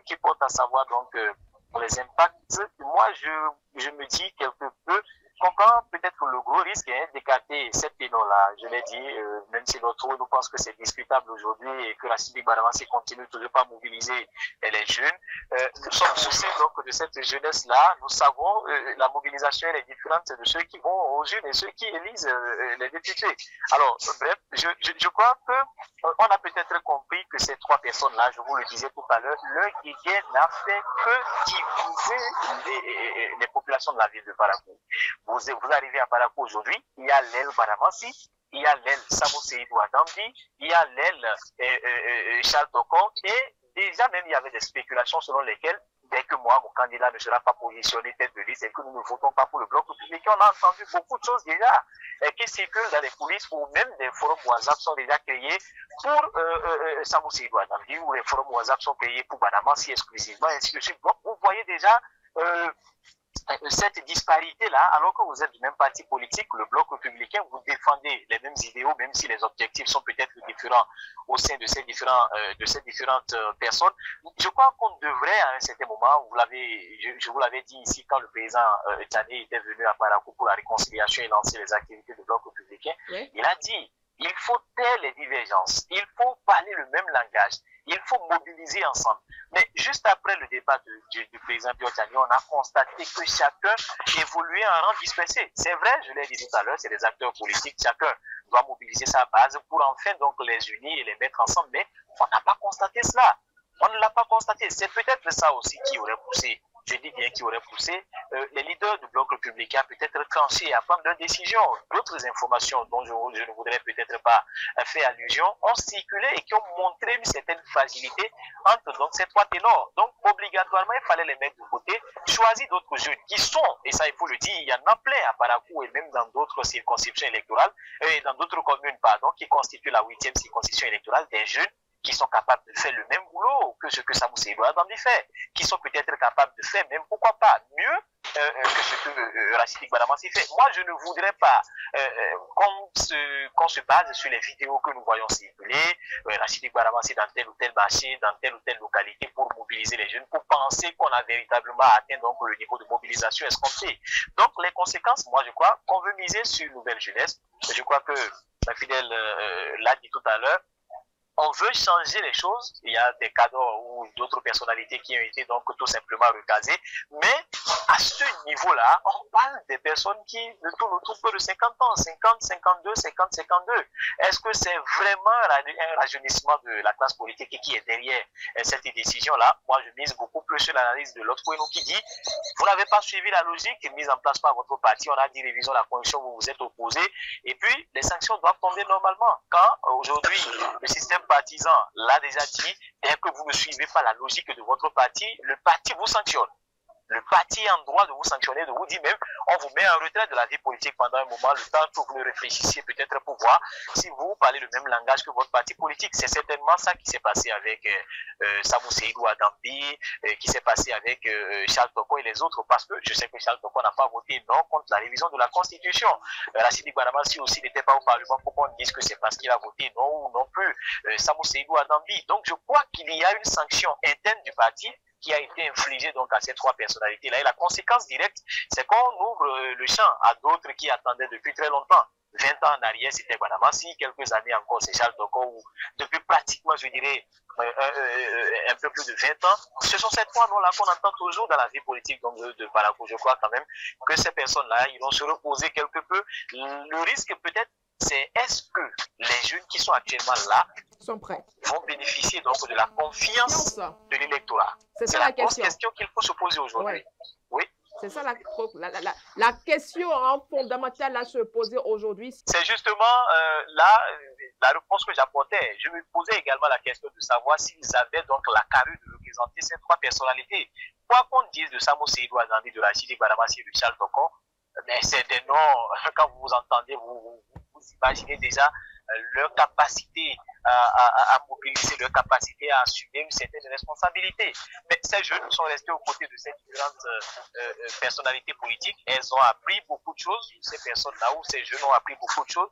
qui porte à savoir donc les impacts, moi, je me dis quelque peu, comprend peut-être le gros risque d'écarter cette péno-là. Je l'ai dit, même si l'autre nous pense que c'est discutable aujourd'hui et que la Sidi Baramassi continue toujours pas à mobiliser les jeunes. Nous sommes souciés donc de cette jeunesse-là. Nous savons la mobilisation elle est différente de ceux qui vont aux jeunes et ceux qui élisent les députés. Alors, bref, je crois que on a peut-être compris que ces trois personnes-là, je vous le disais tout à l'heure, leur guerre n'a fait que diviser les populations de la ville de Barakou. Vous arrivez à Barakou aujourd'hui, il y a l'aile Baramassi, il y a l'aile Samou Seydou Adamdi, il y a l'aile Charles Tokon, et déjà même il y avait des spéculations selon lesquelles dès que moi, mon candidat ne sera pas positionné tête de liste et que nous ne votons pas pour le bloc républicain, on a entendu beaucoup de choses déjà qui circulent dans les coulisses ou même des forums WhatsApp sont déjà créés pour Samou Seydou Adamdi ou les forums WhatsApp sont créés pour Baramassi exclusivement, ainsi de suite. Donc vous voyez déjà cette disparité-là, alors que vous êtes du même parti politique, le bloc républicain, vous défendez les mêmes idéaux, même si les objectifs sont peut-être différents au sein de ces différentes personnes. Je crois qu'on devrait, à un certain moment, je vous l'avais dit ici quand le président Tchané était venu à Barakou pour la réconciliation et lancer les activités du bloc républicain, oui. Il a dit, il faut taire les divergences, il faut parler le même langage, il faut mobiliser ensemble. Mais juste après le débat du président Biotani, on a constaté que chacun évoluait en rang dispersé. C'est vrai, je l'ai dit tout à l'heure, c'est des acteurs politiques, chacun doit mobiliser sa base pour enfin donc les unir et les mettre ensemble, mais on n'a pas constaté cela. On ne l'a pas constaté. C'est peut-être ça aussi qui aurait poussé, je dis bien qui aurait poussé les leaders du bloc républicain peut-être trancher à prendre leurs décisions. D'autres informations dont je ne voudrais peut-être pas faire allusion ont circulé et qui ont montré une certaine fragilité entre donc ces trois ténors. Donc obligatoirement il fallait les mettre de côté, choisir d'autres jeunes qui sont, et ça il faut le dire, il y en a plein à Barakou et même dans d'autres circonscriptions électorales, et dans d'autres communes pardon, qui constituent la 8e circonscription électorale, des jeunes qui sont capables de faire le même boulot que ce que Samou Seydou Adamdi fait, qui sont peut-être capables de faire même, pourquoi pas, mieux que ce que Rachidi Baramassi fait. Moi, je ne voudrais pas qu'on se base sur les vidéos que nous voyons circuler, Rachidi Baramassi dans tel ou tel marché, dans telle ou telle localité pour mobiliser les jeunes, pour penser qu'on a véritablement atteint donc le niveau de mobilisation escompté. Donc, les conséquences, moi, je crois qu'on veut miser sur une nouvelle jeunesse. Je crois que la Fidèle l'a dit tout à l'heure. On veut changer les choses. Il y a des cadres ou d'autres personnalités qui ont été donc tout simplement recasées. Mais à ce niveau-là, on parle des personnes qui ne tournent autour de 50 ans, 50, 52, 50, 52. Est-ce que c'est vraiment un rajeunissement de la classe politique qui est derrière cette décision-là? Moi, je mise beaucoup plus sur l'analyse de l'autre Oueno qui dit, vous n'avez pas suivi la logique mise en place par votre parti. On a dit révision de la constitution, vous vous êtes opposé. Et puis, les sanctions doivent tomber normalement. Quand aujourd'hui, le système partisan l'a déjà dit, dès que vous ne suivez pas la logique de votre parti, le parti vous sanctionne. Le parti est en droit de vous sanctionner, de vous dire même, on vous met en retrait de la vie politique pendant un moment, le temps que vous le réfléchissiez peut-être pour voir si vous parlez le même langage que votre parti politique. C'est certainement ça qui s'est passé avec Samou Seydou Adamdi, qui s'est passé avec Charles Tokon et les autres, parce que je sais que Charles Tokon n'a pas voté non contre la révision de la Constitution. Rachidi Baramassi aussi n'était pas au Parlement pour qu'on dise que c'est parce qu'il a voté non ou non plus Samou Seydou Adamdi. Donc je crois qu'il y a une sanction interne du parti qui a été infligé donc à ces trois personnalités-là. Et la conséquence directe, c'est qu'on ouvre le champ à d'autres qui attendaient depuis très longtemps. 20 ans en arrière, c'était Guanamassi, quelques années encore, c'est Charles Toko, ou depuis pratiquement, je dirais, un peu plus de 20 ans. Ce sont ces trois noms-là qu'on entend toujours dans la vie politique donc de Balakou. Je crois quand même que ces personnes-là, ils vont se reposer quelque peu. Le risque peut-être, c'est est-ce que les jeunes qui sont actuellement là sont prêts, vont bénéficier donc de la confiance de l'électorat. C'est la question qu'il faut se poser aujourd'hui. Ouais. Oui. C'est ça la question fondamentale à se poser aujourd'hui. C'est justement là la réponse que j'apportais. Je me posais également la question de savoir s'ils avaient donc la carrure de représenter ces trois personnalités. Quoi qu'on dise de Samo Seydou Azandi, de Rachidi Guanamassi et de Charles Toko, mais c'est des noms, quand vous vous entendez, vous imaginez déjà leur capacité à mobiliser, leur capacité à assumer une certaine responsabilité. Mais ces jeunes sont restés aux côtés de ces différentes personnalités politiques. Elles ont appris beaucoup de choses, ces personnes-là, ou ces jeunes ont appris beaucoup de choses.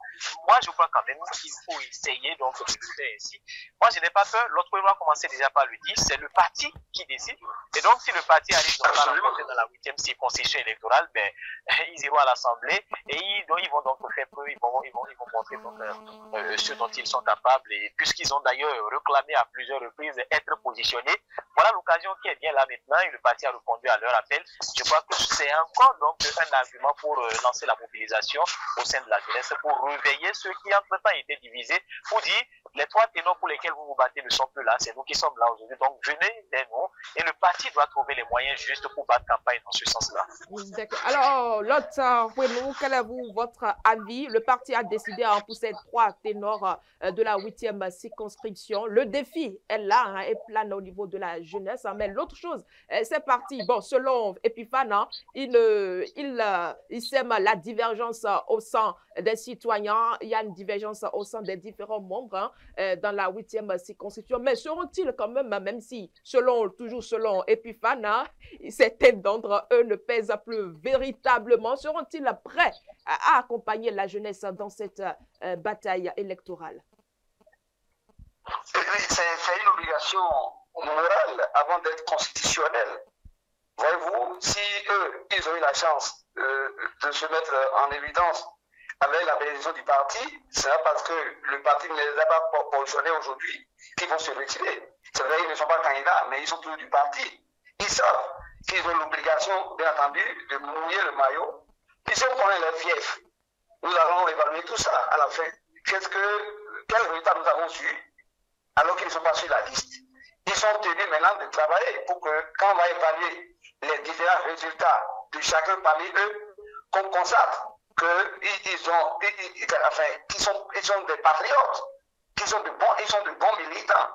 Moi, je crois quand même qu'il faut essayer donc de le faire ainsi. Moi, je n'ai pas peur. L'autre point, on va commencer déjà par le dire, c'est le parti qui décide. Et donc, si le parti arrive dans la 8e circonscription électorale, ben, ils iront à l'Assemblée et ils vont donc faire peu, ils vont montrer donc, ce dont ils sont capables. Et puisqu'ils ont d'ailleurs réclamé à plusieurs reprises être positionnés, voilà l'occasion qui est bien là maintenant et le parti a répondu à leur appel. Je crois que c'est encore donc un argument pour lancer la mobilisation au sein de la jeunesse, pour réveiller ceux qui entre-temps étaient divisés, pour dire les trois ténors pour lesquels vous vous battez ne sont plus là, c'est nous qui sommes là aujourd'hui. Donc venez vers nous et le parti doit trouver les moyens justes pour battre campagne dans ce sens-là. D'accord. Alors, l'autre, quel est votre avis? Le parti a décidé à pousser trois ténors de la 8e circonscription. Le défi est là, hein, et plane au niveau de la jeunesse. Hein, mais l'autre chose, c'est parti. Bon, selon Epiphane, hein, il sème la divergence au sein des citoyens. Il y a une divergence au sein des différents membres hein, dans la 8e circonscription. Mais seront-ils quand même si, toujours selon Epiphane, hein, certains d'entre eux ne pèsent plus véritablement, seront-ils prêts à accompagner la jeunesse dans cette bataille électorale? C'est une obligation morale avant d'être constitutionnelle. Voyez-vous, si eux, ils ont eu la chance de se mettre en évidence avec la bénédiction du parti, c'est parce que le parti ne les a pas positionnés aujourd'hui qu'ils vont se retirer. C'est vrai, ils ne sont pas candidats, mais ils sont tous du parti. Ils savent qu'ils ont l'obligation, bien entendu, de mouiller le maillot. Puis si on connaît leur fief, nous allons évaluer tout ça à la fin. Quel résultat nous avons eu alors qu'ils ne sont pas sur la liste? Ils sont tenus maintenant de travailler pour que, quand on va évaluer les différents résultats de chacun parmi eux, qu'on constate qu'ils sont des patriotes, ils sont de bons militants.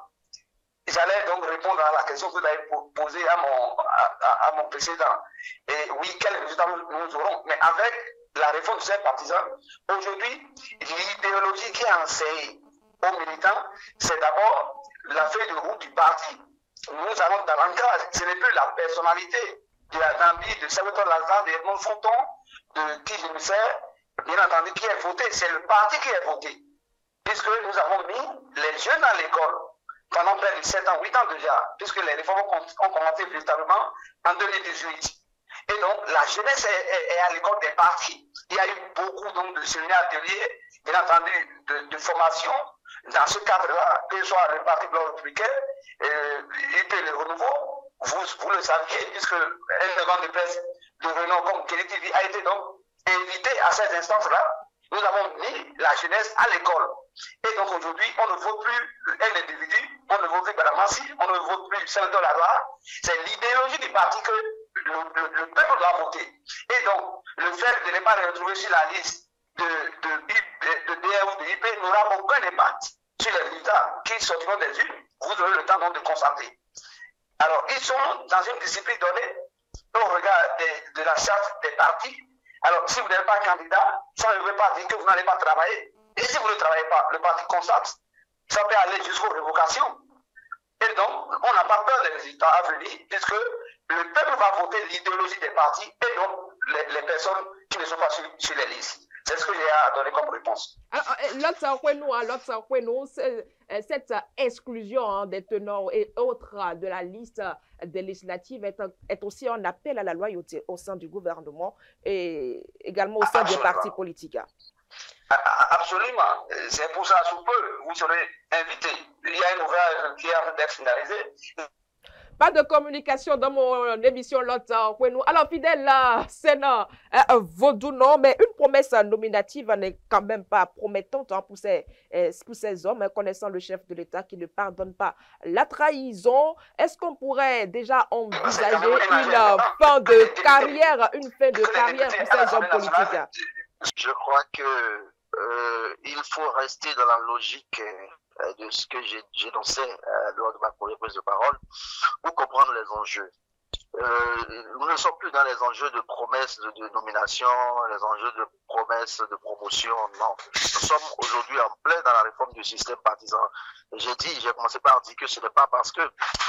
J'allais donc répondre à la question que vous avez posée à mon précédent. Et oui, quels résultats nous aurons? Mais avec la réforme de ces partisans, aujourd'hui, l'idéologie qui est enseignée aux militants, c'est d'abord la feuille de route du parti. Nous allons dans l'ancrage. Ce n'est plus la personnalité de la Zambie, de Salvatore Lazare, d'Edmond Fonton, de qui je me sers, bien entendu, qui est voté. C'est le parti qui est voté. Puisque nous avons mis les jeunes à l'école pendant près de 7 ans, 8 ans déjà, puisque les réformes ont commencé véritablement en 2018. Et donc, la jeunesse est à l'école des partis. Il y a eu beaucoup donc, de séminaires, ateliers, bien entendu, de formation dans ce cadre-là, que ce soit le Parti blanc républicain, UP le renouveau, vous le saviez, puisque un grand de presse de renom comme Kelly TV a été donc invité à cette instance-là. Nous avons mis la jeunesse à l'école. Et donc aujourd'hui, on ne vote plus un individu, on ne vote plus Guanamassi, on ne vote plus Salvatore Lazare. C'est l'idéologie du parti que le peuple doit voter. Et donc, le fait de ne pas les retrouver sur la liste de DR ou de IP n'aura aucun impact sur les résultats qui sortiront des urnes. Vous aurez le temps donc de constater. Alors, ils sont dans une discipline donnée au regard de la charte des partis. Alors, si vous n'êtes pas candidat, ça ne veut pas dire que vous n'allez pas travailler. Et si vous ne travaillez pas, le parti constate. Ça peut aller jusqu'aux révocations. Et donc, on n'a pas peur des résultats à venir, puisque le peuple va voter l'idéologie des partis et donc les personnes qui ne sont pas sur les listes. C'est ce que j'ai à donner comme réponse. Cette exclusion des tenants et autres de la liste des législatives est aussi un appel à la loyauté au sein du gouvernement et également au sein des partis politiques. Absolument. C'est pour ça, sous peu, vous serez invité. Il y a un ouvrage qui est en train d'être finalisé. Pas de communication dans mon émission l'autre. Alors, fidèle Sénat Vaudou, non, mais une promesse nominative n'est quand même pas promettante pour ces hommes, connaissant le chef de l'État qui ne pardonne pas la trahison. Est-ce qu'on pourrait déjà envisager une fin de carrière pour ces hommes politiques? Je crois que il faut rester dans la logique de ce que j'ai énoncé lors de ma première prise de parole pour comprendre les enjeux. Nous ne sommes plus dans les enjeux de promesses de nomination, les enjeux de promesses de promotion, non. Nous sommes aujourd'hui en plein dans la réforme du système partisan. J'ai commencé par dire que ce n'est pas parce que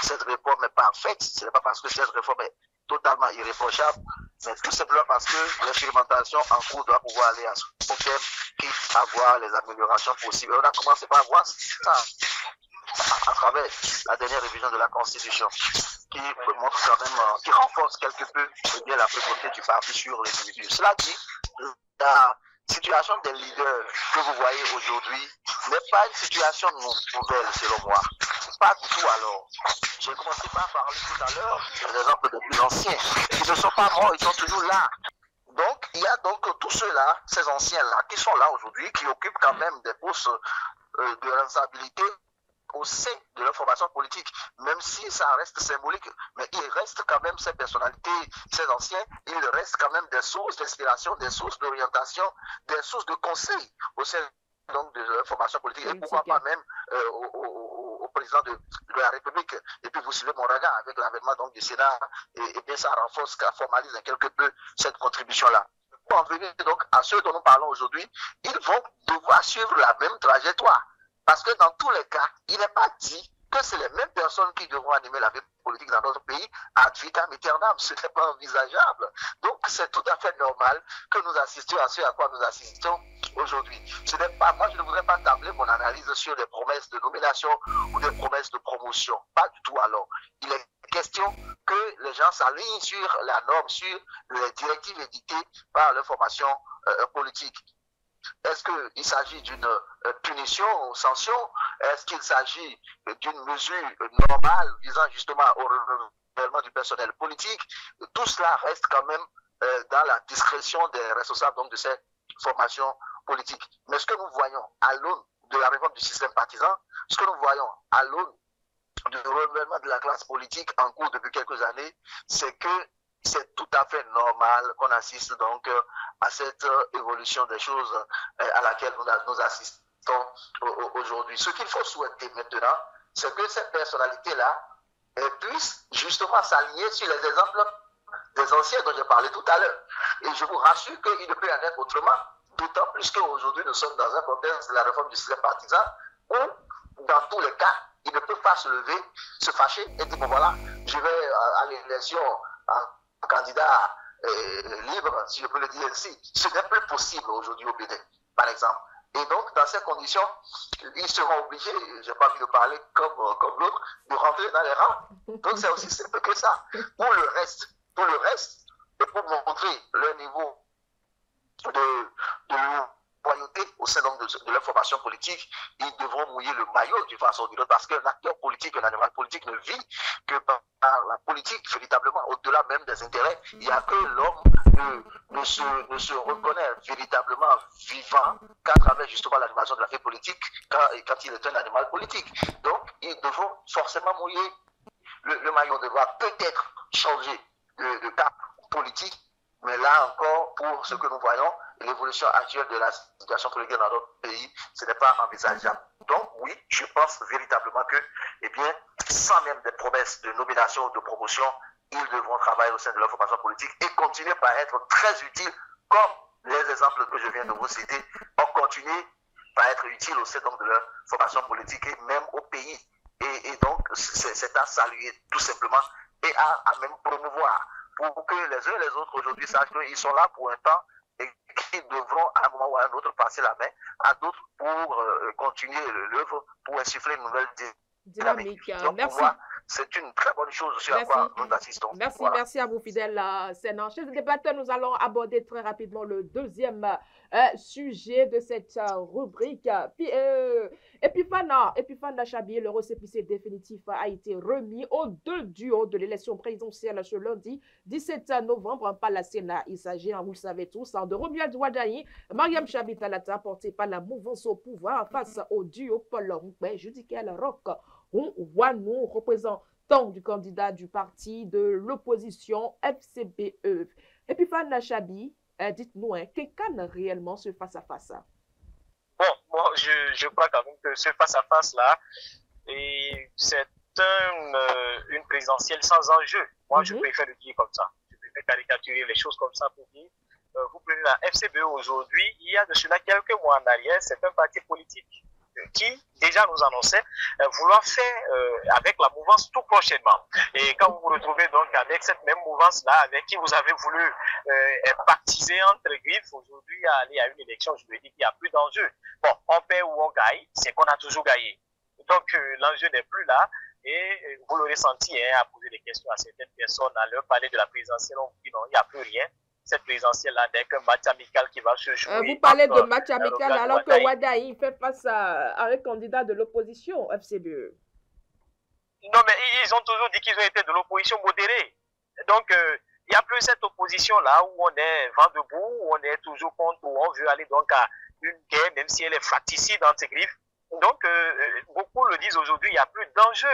cette réforme est parfaite, ce n'est pas parce que cette réforme est totalement irréprochable, mais tout simplement parce que l'expérimentation en cours doit pouvoir aller à son terme, quitte à voir les améliorations possibles. On a commencé par voir ça à travers la dernière révision de la Constitution, qui montre quand même, qui renforce quelque peu bien la primauté du parti sur l'individu. Cela dit, la situation des leaders que vous voyez aujourd'hui n'est pas une situation nouvelle selon moi. Pas du tout alors. J'ai commencé par parler tout à l'heure des exemples des plus anciens. Ils ne sont pas morts, ils sont toujours là. Donc, il y a donc tous ceux-là, ces anciens-là, qui sont là aujourd'hui, qui occupent quand même des postes de responsabilité au sein de leur formation politique, même si ça reste symbolique, mais il reste quand même ces personnalités, ces anciens, il reste quand même des sources d'inspiration, des sources d'orientation, des sources de conseils au sein donc de leur formation politique, et pourquoi pas même au président de la République. Et puis vous suivez mon regard avec l'avènement donc du Sénat, et bien ça renforce, ça formalise quelque peu cette contribution-là. Pour en venir donc à ceux dont nous parlons aujourd'hui, ils vont devoir suivre la même trajectoire. Parce que dans tous les cas, il n'est pas dit que c'est les mêmes personnes qui devront animer la vie politique dans notre pays ad vitam aeternam. Ce n'est pas envisageable. Donc c'est tout à fait normal que nous assistions à ce à quoi nous assistons aujourd'hui. Ce n'est pas, moi je ne voudrais pas tabler mon analyse sur des promesses de nomination ou des promesses de promotion. Pas du tout alors. Il est question que les gens s'alignent sur la norme, sur les directives édictées par leur formation politique. Est-ce qu'il s'agit d'une punition ou sanction? Est-ce qu'il s'agit d'une mesure normale visant justement au renouvellement du personnel politique? Tout cela reste quand même dans la discrétion des responsables donc, de ces formations politiques. Mais ce que nous voyons à l'aune de la réforme du système partisan, ce que nous voyons à l'aune du renouvellement de la classe politique en cours depuis quelques années, c'est que c'est tout à fait normal qu'on assiste donc à cette évolution des choses à laquelle nous assistons aujourd'hui. Ce qu'il faut souhaiter maintenant, c'est que ces personnalités-là puissent justement s'aligner sur les exemples des anciens dont j'ai parlé tout à l'heure. Et je vous rassure qu'il ne peut en être autrement, d'autant plus qu'aujourd'hui nous sommes dans un contexte de la réforme du système partisan où, dans tous les cas, ils ne peuvent pas se lever, se fâcher et dire, bon voilà, je vais à l'élection en candidat libre, si je peux le dire ainsi. Ce n'est plus possible aujourd'hui au Bénin, par exemple. Et donc, dans ces conditions, ils seront obligés, je n'ai pas envie de parler comme l'autre, de rentrer dans les rangs. Donc, c'est aussi simple que ça. Pour le reste, et pour montrer leur niveau de loyauté au sein de leur formation politique, ils devront mouiller le maillot d'une façon ou d'une autre, parce qu'un acteur politique, un animal politique ne vit que par la politique, véritablement, au-delà même des intérêts. Il n'y a que l'homme ne se reconnaît véritablement vivant qu'à travers justement l'animation de la vie politique, quand il est un animal politique. Donc, ils devront forcément mouiller le maillot, devra peut-être changer de cap politique, mais là encore, pour ce que nous voyons, l'évolution actuelle de la situation politique dans notre pays, ce n'est pas envisageable. Donc oui, je pense véritablement que, eh bien, sans même des promesses de nomination ou de promotion, ils devront travailler au sein de leur formation politique et continuer par être très utiles, comme les exemples que je viens de vous citer, ont continué par être utiles au sein donc, de leur formation politique et même au pays. Et donc, c'est à saluer tout simplement et à même promouvoir pour que les uns et les autres aujourd'hui sachent qu'ils sont là pour un temps et qui devront à un moment ou à un autre passer la main à d'autres pour continuer l'œuvre, pour insuffler une nouvelle dynamique. Donc, Merci. pour moi, c'est une très bonne chose aussi à quoi nous assistons. Merci, voilà. Merci à vous, fidèles Sénat. Chers débatteurs, nous allons aborder très rapidement le deuxième sujet de cette rubrique. Epiphane Chabier, le récépissé définitif a été remis aux deux duos de l'élection présidentielle ce lundi 17 novembre par la Sénat. Il s'agit, vous le savez tous, de Romuald Wadayi, Mariam Chabi Talata, porté par la mouvance au pouvoir face au duo Paul Roukbe, Judikel Roch Wanou, représentant du candidat du parti de l'opposition FCBE. Epiphane Chabi, dites-nous, qu'est-ce qu'est réellement ce face-à-face? Bon, moi, je crois quand même que ce face-à-face-là, c'est une présidentielle sans enjeu. Moi, je préfère le dire comme ça. Je préfère caricaturer les choses comme ça pour dire, vous prenez la FCBE aujourd'hui, il y a de cela quelques mois en arrière, c'est un parti politique qui déjà nous annonçait vouloir faire avec la mouvance tout prochainement. Et quand vous vous retrouvez donc avec cette même mouvance-là, avec qui vous avez voulu baptiser entre griffes, aujourd'hui à aller à une élection, je veux dire qu'il n'y a plus d'enjeu. Bon, on perd ou on gagne, c'est qu'on a toujours gagné. Donc l'enjeu n'est plus là. Et vous l'aurez senti à poser des questions à certaines personnes, à leur parler de la présidentielle, on dit non, il n'y a plus rien. Cette présidentielle-là n'est qu'un match amical qui va se jouer. Vous parlez de match amical alors que Wadayi fait face à un candidat de l'opposition FCBE. Non, mais ils ont toujours dit qu'ils ont été de l'opposition modérée. Donc, il n'y a plus cette opposition-là où on est vent debout, où on est toujours contre, où on veut aller donc à une guerre, même si elle est fratricide dans ses griffes. Donc, beaucoup le disent aujourd'hui, il n'y a plus d'enjeu.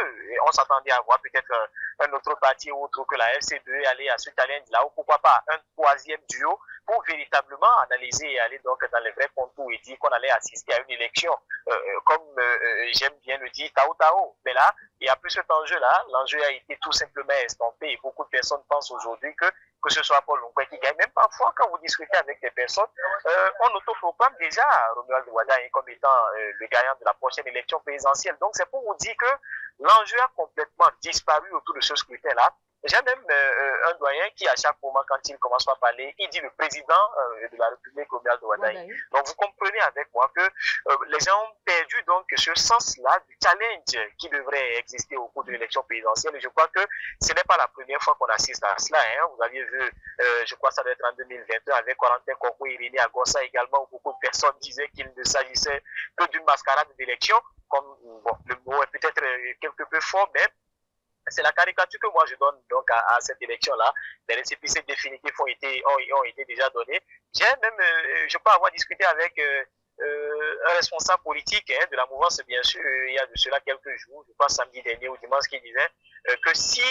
On s'attendait à voir peut-être un autre parti autre que la FCBE aller à ce challenge-là, ou pourquoi pas un troisième duo pour véritablement analyser et aller donc dans les vrais contours et dire qu'on allait assister à une élection, comme j'aime bien le dire, Tao. Mais là, il n'y a plus cet enjeu-là. L'enjeu a été tout simplement estompé et beaucoup de personnes pensent aujourd'hui que ce soit Paul Roukbe qui gagne. Même parfois, quand vous discutez avec des personnes, on autoproclame déjà Romuald Wadayi comme étant le gagnant de la prochaine élection présidentielle. Donc, c'est pour vous dire que l'enjeu a complètement disparu autour de ce scrutin-là. J'ai même un doyen qui, à chaque moment, quand il commence à parler, il dit le président de la République, Romuald Wadayi. Donc, vous comprenez avec moi que les gens ont perdu donc ce sens-là du challenge qui devrait exister au cours de l'élection présidentielle. Et je crois que ce n'est pas la première fois qu'on assiste à cela. Vous aviez vu, je crois que ça doit être en 2021, avec Corentin Koko et Irénée Agossa également, où beaucoup de personnes disaient qu'il ne s'agissait que d'une mascarade d'élection. Comme bon, le mot est peut-être quelque peu fort, mais c'est la caricature que moi je donne donc à cette élection-là. Les récépissés définitifs ont été déjà donnés. J'ai même, je peux avoir discuté avec un responsable politique de la mouvance, bien sûr, il y a de cela quelques jours, je pense samedi dernier ou dimanche, qui disait que si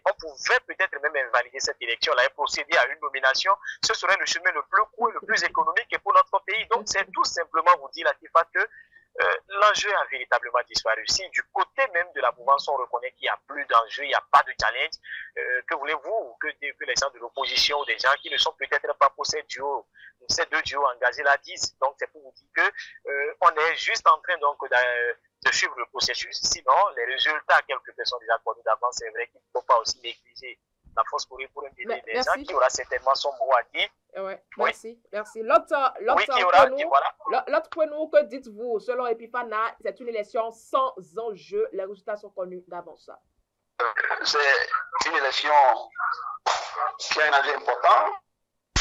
on pouvait peut-être même invalider cette élection-là et procéder à une nomination, ce serait le chemin le plus court et le plus économique pour notre pays. Donc c'est tout simplement vous dire, Latifa, que l'enjeu a véritablement disparu. Si du côté même de la mouvance, on reconnaît qu'il n'y a plus d'enjeu, il n'y a pas de challenge, que voulez-vous que les gens de l'opposition ou des gens qui ne sont peut-être pas pour ces deux duos engagés là disent. Donc c'est pour vous dire que on est juste en train donc de suivre le processus. Sinon, les résultats, quelques personnes déjà connus d'avance, c'est vrai qu'il ne faut pas aussi négliger la force pour des gens qui aura certainement son mot à dire. Ouais, merci. L'autre point, nous, que dites-vous? Selon Epiphane, c'est une élection sans enjeu. Les résultats sont connus d'avance. C'est une élection qui a un enjeu important.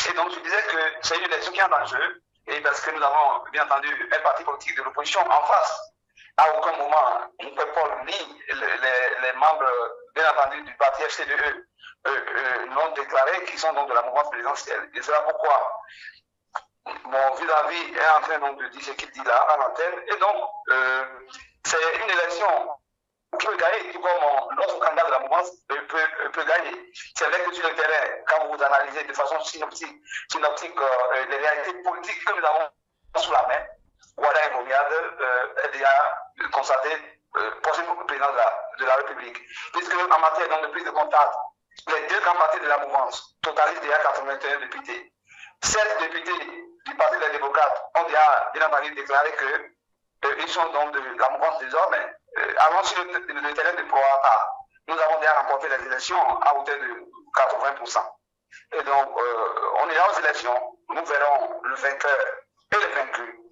Et donc, je disais que c'est une élection qui a un enjeu. Et parce que nous avons, bien entendu, un parti politique de l'opposition en face. À aucun moment, Paul ni les membres, bien entendu, du parti FCDE l'ont déclaré qu'ils sont donc de la mouvance présidentielle. Et c'est là pourquoi mon vis-à-vis est en train donc de dire ce qu'il dit là à l'antenne. Et donc, c'est une élection qui peut gagner, tout comme l'autre candidat de la mouvance peut gagner. C'est vrai que sur le terrain, quand vous analysez de façon synoptique les réalités politiques que nous avons sous la main, Wadayi Momiad est déjà constaté prochain président de la République. Puisque en matière donc, de prise de contact, les deux grands partis de la mouvance totalisent déjà 81 députés. 7 députés du Parti des démocrates ont déjà bien entendu déclaré qu'ils sont donc de la mouvance désormais. Avant sur le terrain de Pro-Ata, nous avons déjà remporté les élections à hauteur de 80%. Et donc, on est là aux élections. nous verrons le vainqueur et le vaincu.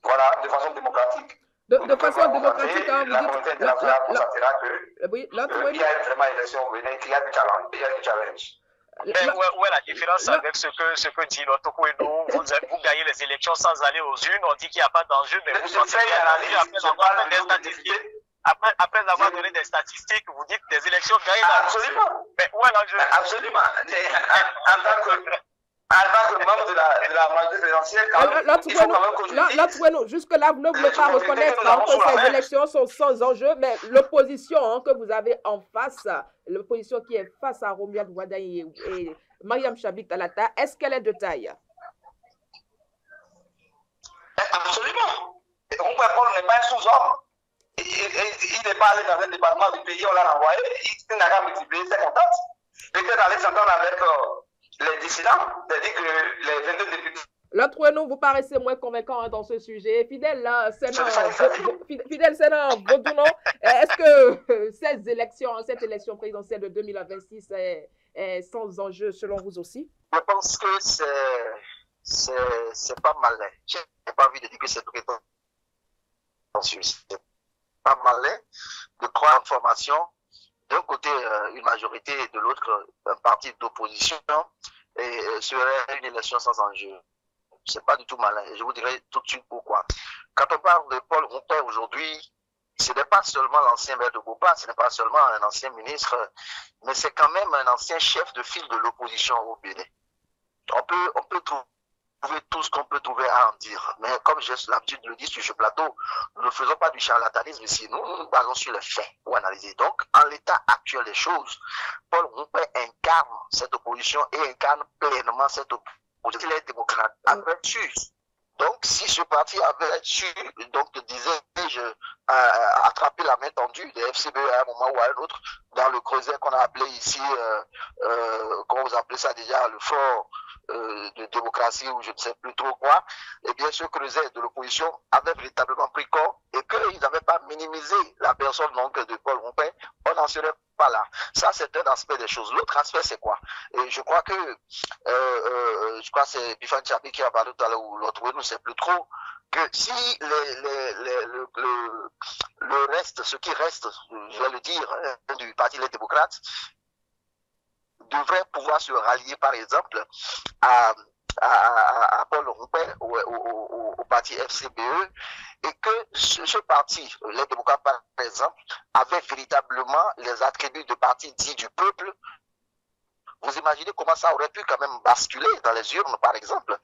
Voilà, de façon démocratique. De façon démocratique, hein, la communauté internationale constatera que oui, il y a vraiment une élection, qu'il y a du challenge. Il y a du challenge. Où est la différence avec ce que dit notre Kouenou? Vous gagnez les élections sans aller aux urnes, on dit qu'il n'y a pas d'enjeu, mais vous pensez après avoir donné des statistiques, vous dites des élections gagnées dans absolument. Mais où est l'enjeu? Absolument. En tant que membre de la majorité présidentielle, jusque-là, vous ne voulez pas reconnaître que ces élections sont sans enjeu, mais l'opposition que vous avez en face, l'opposition qui est face à Romuald Wardani et Mariam Chabi Talata, est-ce qu'elle est de taille? Absolument. Romuald Paul n'est pas un sous-homme. Il n'est pas allé dans un département du pays, on l'a renvoyé, il n'a qu'à multiplier ses contacts. Peut-être aller s'entendre avec les dissidents, c'est-à-dire que les 22 députés. L'autre, nous, vous paraissez moins convaincant dans ce sujet. Fidèle Sénat Vaudounon, est-ce que cette élection présidentielle de 2026 est sans enjeu selon vous aussi? Je pense que c'est pas malin. Je n'ai pas envie de dire que c'est prétentieux. C'est pas malin de croire en formation. D'un côté, une majorité et de l'autre, un parti d'opposition, et serait une élection sans enjeu. C'est pas du tout malin. Et je vous dirai tout de suite pourquoi. Quand on parle de Paul Rompin aujourd'hui, ce n'est pas seulement l'ancien maire de Bopa, ce n'est pas seulement un ancien ministre, mais c'est quand même un ancien chef de file de l'opposition au Bénin. On peut trouver tout ce qu'on peut trouver à en dire. Mais comme j'ai l'habitude de le dire sur ce plateau, nous ne faisons pas du charlatanisme ici. Nous nous basons sur les faits pour analyser. Donc, en l'état actuel des choses, Paul Rompin incarne cette opposition et incarne pleinement cette opposition. Il est démocrate, avait su. Donc, si ce parti avait su, donc, disais-je, attraper la main tendue des FCBE à un moment ou à un autre, dans le creuset qu'on a appelé ici, comment vous appelez ça déjà, le fort de démocratie ou je ne sais plus trop quoi, eh bien, ce creuset de l'opposition avait véritablement pris corps et qu'ils n'avaient pas minimisé la personne donc de Paul Rompin, on n'en serait pas là. Ça, c'est un aspect des choses. L'autre aspect, c'est quoi? Et je crois que, c'est Bifan Chabi qui a parlé tout à l'heure, ou l'autre, nous ne sait plus trop, que si le reste, ce qui reste, je vais le dire, du Parti des démocrates, devrait pouvoir se rallier, par exemple, à Paul Rompin, au parti FCBE, et que ce parti, les démocrates par exemple, avait véritablement les attributs de parti dit du peuple. Vous imaginez comment ça aurait pu quand même basculer dans les urnes, par exemple.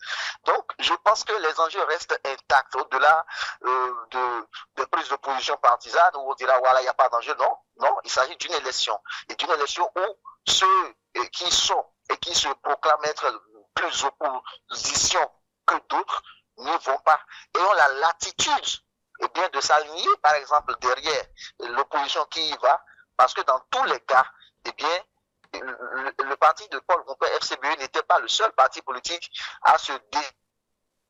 Donc, je pense que les enjeux restent intacts au-delà de prises de position partisanes où on dira, voilà, il n'y a pas d'enjeu. Non, non, il s'agit d'une élection. Et d'une élection où ceux qui sont et qui se proclament être plus opposition que d'autres ne vont pas et ont la latitude de s'aligner, par exemple, derrière l'opposition qui y va, parce que dans tous les cas, le parti de Paul Rompin, FCBE, n'était pas le seul parti politique à se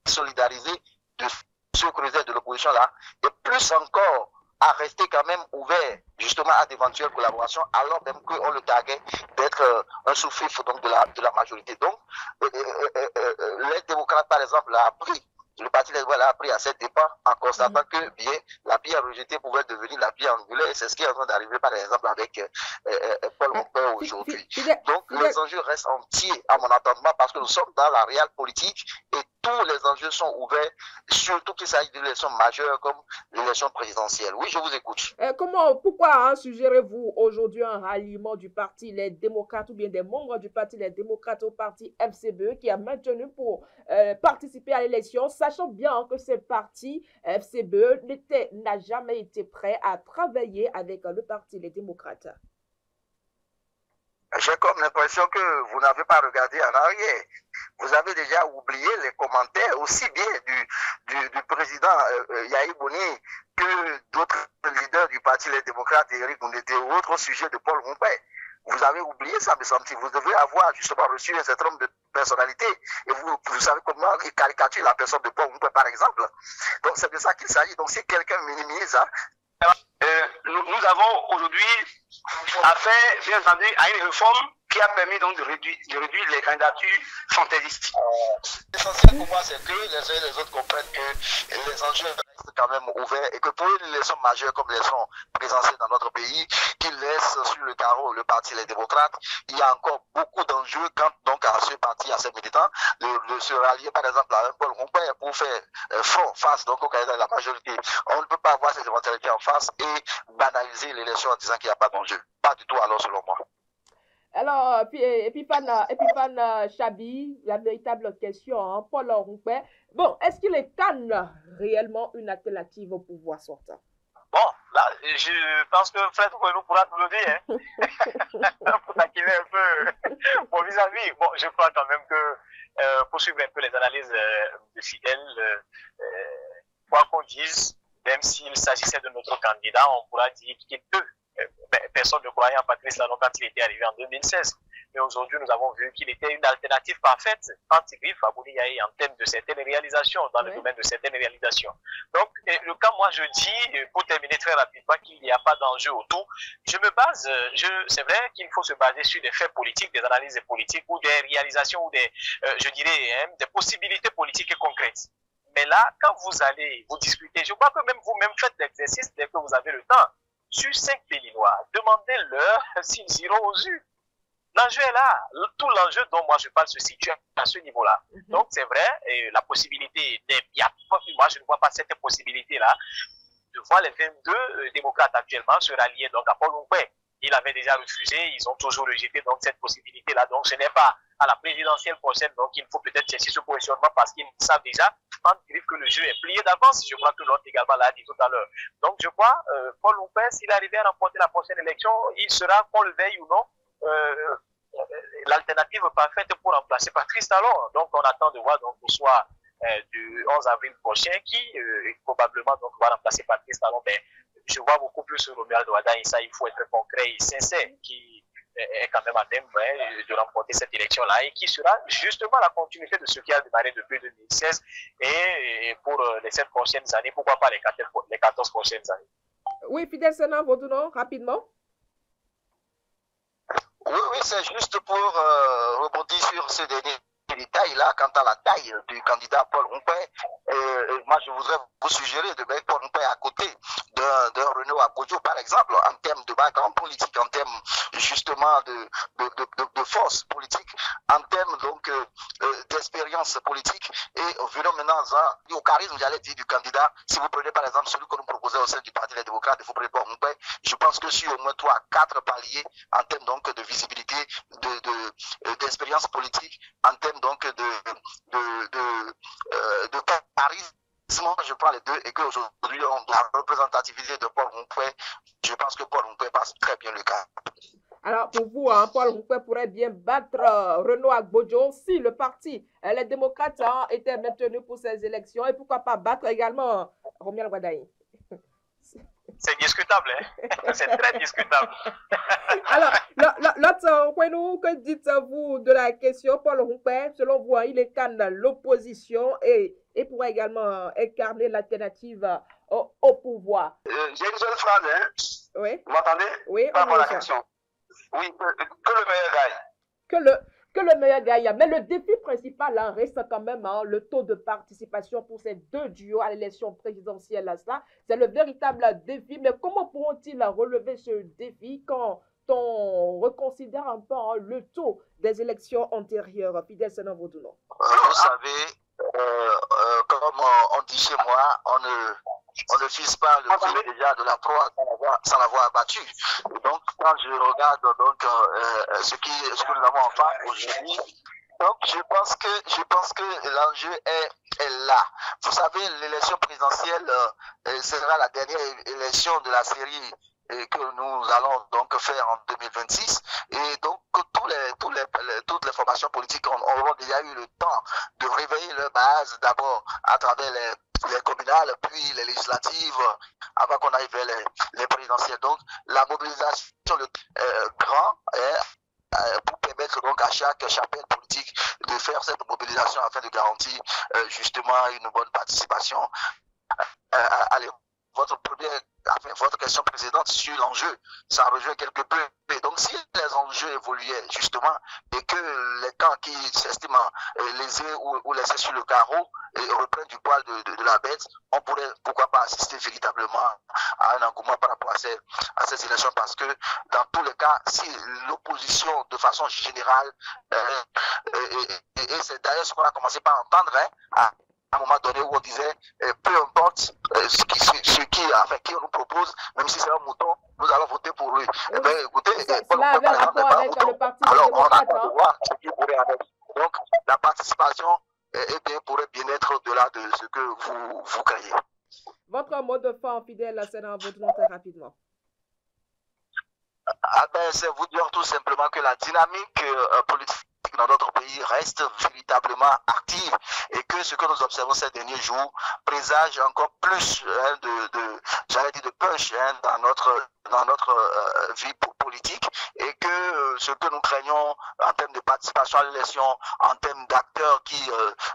désolidariser de ce creuset de l'opposition-là, et plus encore à rester quand même ouvert justement à d'éventuelles collaborations, alors même qu'on le taguait d'être un sous-fifre donc de la majorité. Donc, les démocrates, par exemple, le parti des a appris à cette dépens en constatant que bien la pierre rejetée pouvait devenir la pierre angulaire, et c'est ce qui est en train d'arriver par exemple avec Paul Rompin aujourd'hui. Donc les enjeux restent entiers à mon entendement parce que nous sommes dans la réelle politique et tous les enjeux sont ouverts, surtout qu'il s'agit d'une élection majeure comme l'élection présidentielle. Oui, je vous écoute. Pourquoi suggérez-vous aujourd'hui un ralliement du parti Les Démocrates ou bien des membres du parti Les Démocrates au parti FCBE qui a maintenu pour participer à l'élection, sachant bien que ce parti FCBE n'a jamais été prêt à travailler avec le parti Les Démocrates? J'ai comme l'impression que vous n'avez pas regardé en arrière. Vous avez déjà oublié les commentaires aussi bien du président Yahi Boni que d'autres leaders du parti Les Démocrates, Éric Ndete ou autres au sujet de Paul Rompin. Vous avez oublié ça, me semble-t-il. Vous devez avoir justement reçu un certain nombre de personnalités et vous savez comment il caricature la personne de Paul Rompin, par exemple. Donc c'est de ça qu'il s'agit. Donc si quelqu'un minimise ça, nous avons aujourd'hui affaire, bien entendu, à une réforme qui a permis donc de réduire les candidatures fantaisistes. L'essentiel pour moi, c'est que les uns et les autres comprennent que les enjeux restent quand même ouverts et que pour une élection majeure comme l'élection présidentielle dans notre pays, qui laisse sur le carreau le parti Les Démocrates, il y a encore beaucoup d'enjeux quant donc à ce parti, à ces militants, de se rallier par exemple à un Paul Rompin pour faire front face donc au candidat de la majorité. On ne peut pas avoir ces éventualités en face et banaliser l'élection en disant qu'il n'y a pas d'enjeu. Pas du tout alors selon moi. Alors, Epiphane Chabi, la véritable question, hein, Paul Rompin. Bon, est-ce qu'il incarne réellement une alternative au pouvoir sortant? Bon, là, je pense que Fred Renaud pourra nous le dire, hein. Pour taquiner un peu mon vis-à-vis. Bon, je crois quand même que, pour suivre un peu les analyses de Fidèle, quoi qu'on dise, même s'il s'agissait de notre candidat, on pourra dire qu'il peut. Personne ne croyait en Patrice Talon quand il était arrivé en 2016. Mais aujourd'hui, nous avons vu qu'il était une alternative parfaite anti-griffe à Bouniaï en termes de certaines réalisations, dans le domaine de certaines réalisations. Donc, quand moi je dis, pour terminer très rapidement, qu'il n'y a pas d'enjeu autour, je me base, c'est vrai qu'il faut se baser sur des faits politiques, des analyses politiques ou des réalisations ou des, je dirais, des possibilités politiques et concrètes. Mais là, quand vous allez vous discuter, je crois que même vous-même faites l'exercice dès que vous avez le temps. Sur 5 Béninois, demandez-leur s'ils iront aux urnes. L'enjeu est là. Tout l'enjeu dont moi je parle se situe à ce niveau-là. Donc c'est vrai, et la possibilité, moi je ne vois pas cette possibilité-là de voir les 22 démocrates actuellement se rallier donc à Paul Rompin. Il avait déjà refusé, ils ont toujours rejeté donc cette possibilité-là. Donc ce n'est pas à la présidentielle prochaine, donc il faut peut-être chercher ce positionnement parce qu'ils savent déjà en griffe que le jeu est plié d'avance. Je crois que l'autre également l'a dit tout à l'heure. Donc je crois, Paul Rompin, s'il arrivait à remporter la prochaine élection, il sera, qu'on le veuille ou non, l'alternative parfaite pour remplacer Patrice Talon. Donc on attend de voir donc au soir du 11 avril prochain qui probablement donc va remplacer Patrice Talon. Mais je vois beaucoup plus Romuald Wada et ça, il faut être concret et sincère, qui est quand même à même de remporter cette élection-là et qui sera justement la continuité de ce qui a démarré depuis 2016 et pour les 7 prochaines années, pourquoi pas les 14 prochaines années. Oui, Fidèle Sénat, votre nom, rapidement. Oui, c'est juste pour rebondir sur ce dernier détail là quant à la taille du candidat Paul Rompin. Moi, je voudrais vous suggérer de mettre Paul Rompin à côté d'un Renaud Agbodjo, par exemple, en termes de background politique, en termes justement de force politique, en termes donc d'expérience politique. Et venons maintenant au charisme, j'allais dire, du candidat. Si vous prenez par exemple celui que nous proposons au sein du Parti des démocrates, vous prenez Paul Rompin, je pense que sur au moins 3 à 4 paliers en termes donc de visibilité, d'expérience politique, en termes donc de charisme, je prends les deux et qu'aujourd'hui la représentativité de Paul Rompin, je pense que Paul Rompin passe très bien le cas. Alors pour vous, hein, Paul Rompin pourrait bien battre Renaud Agbodjo si le parti, les démocrates étaient maintenus pour ces élections et pourquoi pas battre également Romuald Wada. C'est discutable, hein? C'est très discutable. Alors, l'autre point, que dites-vous de la question Paul Rompin? Selon vous, il incarne l'opposition et pourrait également incarner l'alternative au pouvoir. J'ai une seule phrase, hein? Oui. Vous m'entendez? Oui. Par rapport à la question. Oui, que le meilleur gagne. Que le meilleur gagne. Mais le défi principal reste quand même le taux de participation pour ces deux duos à l'élection présidentielle. C'est le véritable défi. Mais comment pourront-ils relever ce défi quand on reconsidère un peu le taux des élections antérieures? Fidèle Sénat Vodouno. Vous savez, comme on dit chez moi, on ne fise pas le prix déjà de la proie sans l'avoir abattu. Donc, quand je regarde donc ce que nous avons en face aujourd'hui, donc je pense que l'enjeu est là. Vous savez, l'élection présidentielle sera la dernière élection de la série que nous allons donc faire en 2026 et donc toutes les formations politiques auront déjà eu le temps de réveiller leur base d'abord à travers les communales puis les législatives avant qu'on arrive vers les présidentielles. Donc la mobilisation grand pour permettre donc à chaque chapelle politique de faire cette mobilisation afin de garantir justement une bonne participation. Allez, votre question questions précédentes sur l'enjeu. Ça rejoint quelque peu. Et donc, si les enjeux évoluaient justement et que les camps qui s'estiment lésés ou laissés sur le carreau reprennent du poil de la bête, on pourrait pourquoi pas assister véritablement à un engouement par rapport à ces élections, parce que dans tous les cas, si l'opposition de façon générale, et c'est d'ailleurs ce qu'on a commencé par entendre, à un moment donné où on disait peu importe qui on nous propose, même si c'est un mouton, nous allons voter pour lui. Oui. Eh bien, écoutez, Cela avait rapport avec le Parti alors on démocrate. attend de voir ce qui pourrait en être. Donc la participation pourrait bien être au-delà de ce que vous créez. Votre mot de fin, fidèle à Sénat, votre nom très rapidement. C'est vous dire tout simplement que la dynamique politique dans notre pays reste véritablement active et que ce que nous observons ces derniers jours présage encore plus de punch dans notre vie politique, et que ce que nous craignons en termes de participation à l'élection, en termes d'acteurs qui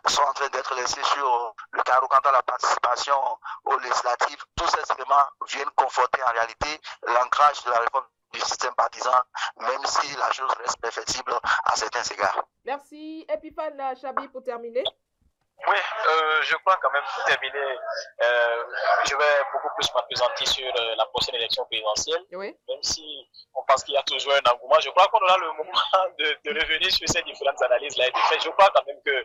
sont en train d'être laissés sur le carreau quant à la participation aux législatives, tous ces éléments viennent conforter en réalité l'ancrage de la réforme du système partisan, même si la chose reste perfectible à certains égards. Merci. Epiphane Chabi pour terminer. Oui, je crois quand même, pour terminer, je vais beaucoup plus m'appesantir sur la prochaine élection présidentielle. Oui. Même si on pense qu'il y a toujours un engouement, je crois qu'on aura le moment de revenir sur ces différentes analyses-là et de fait. Je crois quand même que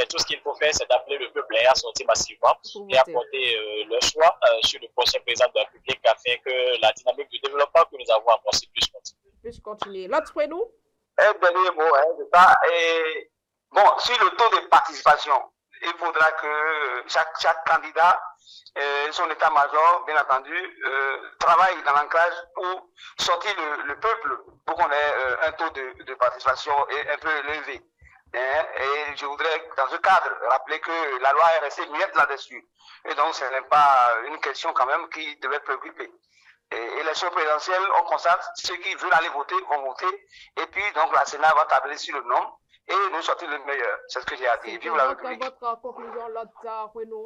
tout ce qu'il faut faire, c'est d'appeler le peuple à sortir massivement et à porter leur choix sur le prochain président de la République, afin que la dynamique du développement que nous avons amorcé puisse continuer. Puisse continuer. L'autre prénom? Un dernier mot de ça. Et, bon, sur le taux de participation, il faudra que chaque candidat, son état-major, bien entendu, travaille dans l'ancrage pour sortir le peuple, pour qu'on ait un taux de participation un peu élevé. Et je voudrais, dans ce cadre, rappeler que la loi est restée muette là-dessus. Et donc, ce n'est pas une question quand même qui devait préoccuper. Et l'élection présidentielle, on constate, ceux qui veulent aller voter vont voter. Et puis, donc, la Sénat va tabler sur le nombre et nous sortir le meilleur. C'est ce que j'ai à dire. Vive la République. Votre conclusion,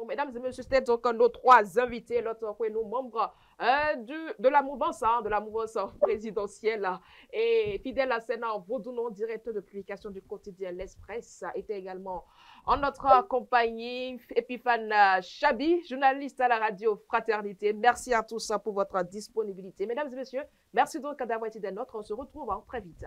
mesdames et messieurs, c'était donc nos trois invités, l'autre membre de la mouvance présidentielle et fidèle à Sénat, Vaudounon, directeur de publication du quotidien L'Express, était également en notre compagnie. Epiphane Chabi, journaliste à la radio Fraternité. Merci à tous pour votre disponibilité. Mesdames et messieurs, merci donc d'avoir été des nôtres. On se retrouve très vite.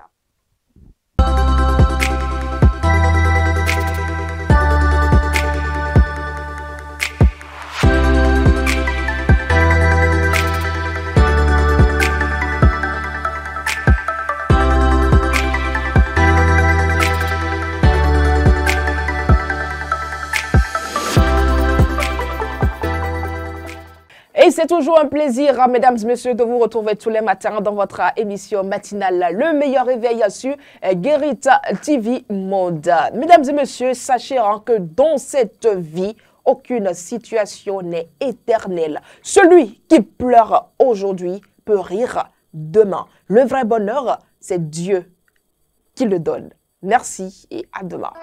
Et c'est toujours un plaisir, mesdames et messieurs, de vous retrouver tous les matins dans votre émission matinale Le meilleur réveil sur Guérita TV Monde. Mesdames et messieurs, sachez que dans cette vie, aucune situation n'est éternelle. Celui qui pleure aujourd'hui peut rire demain. Le vrai bonheur, c'est Dieu qui le donne. Merci et à demain.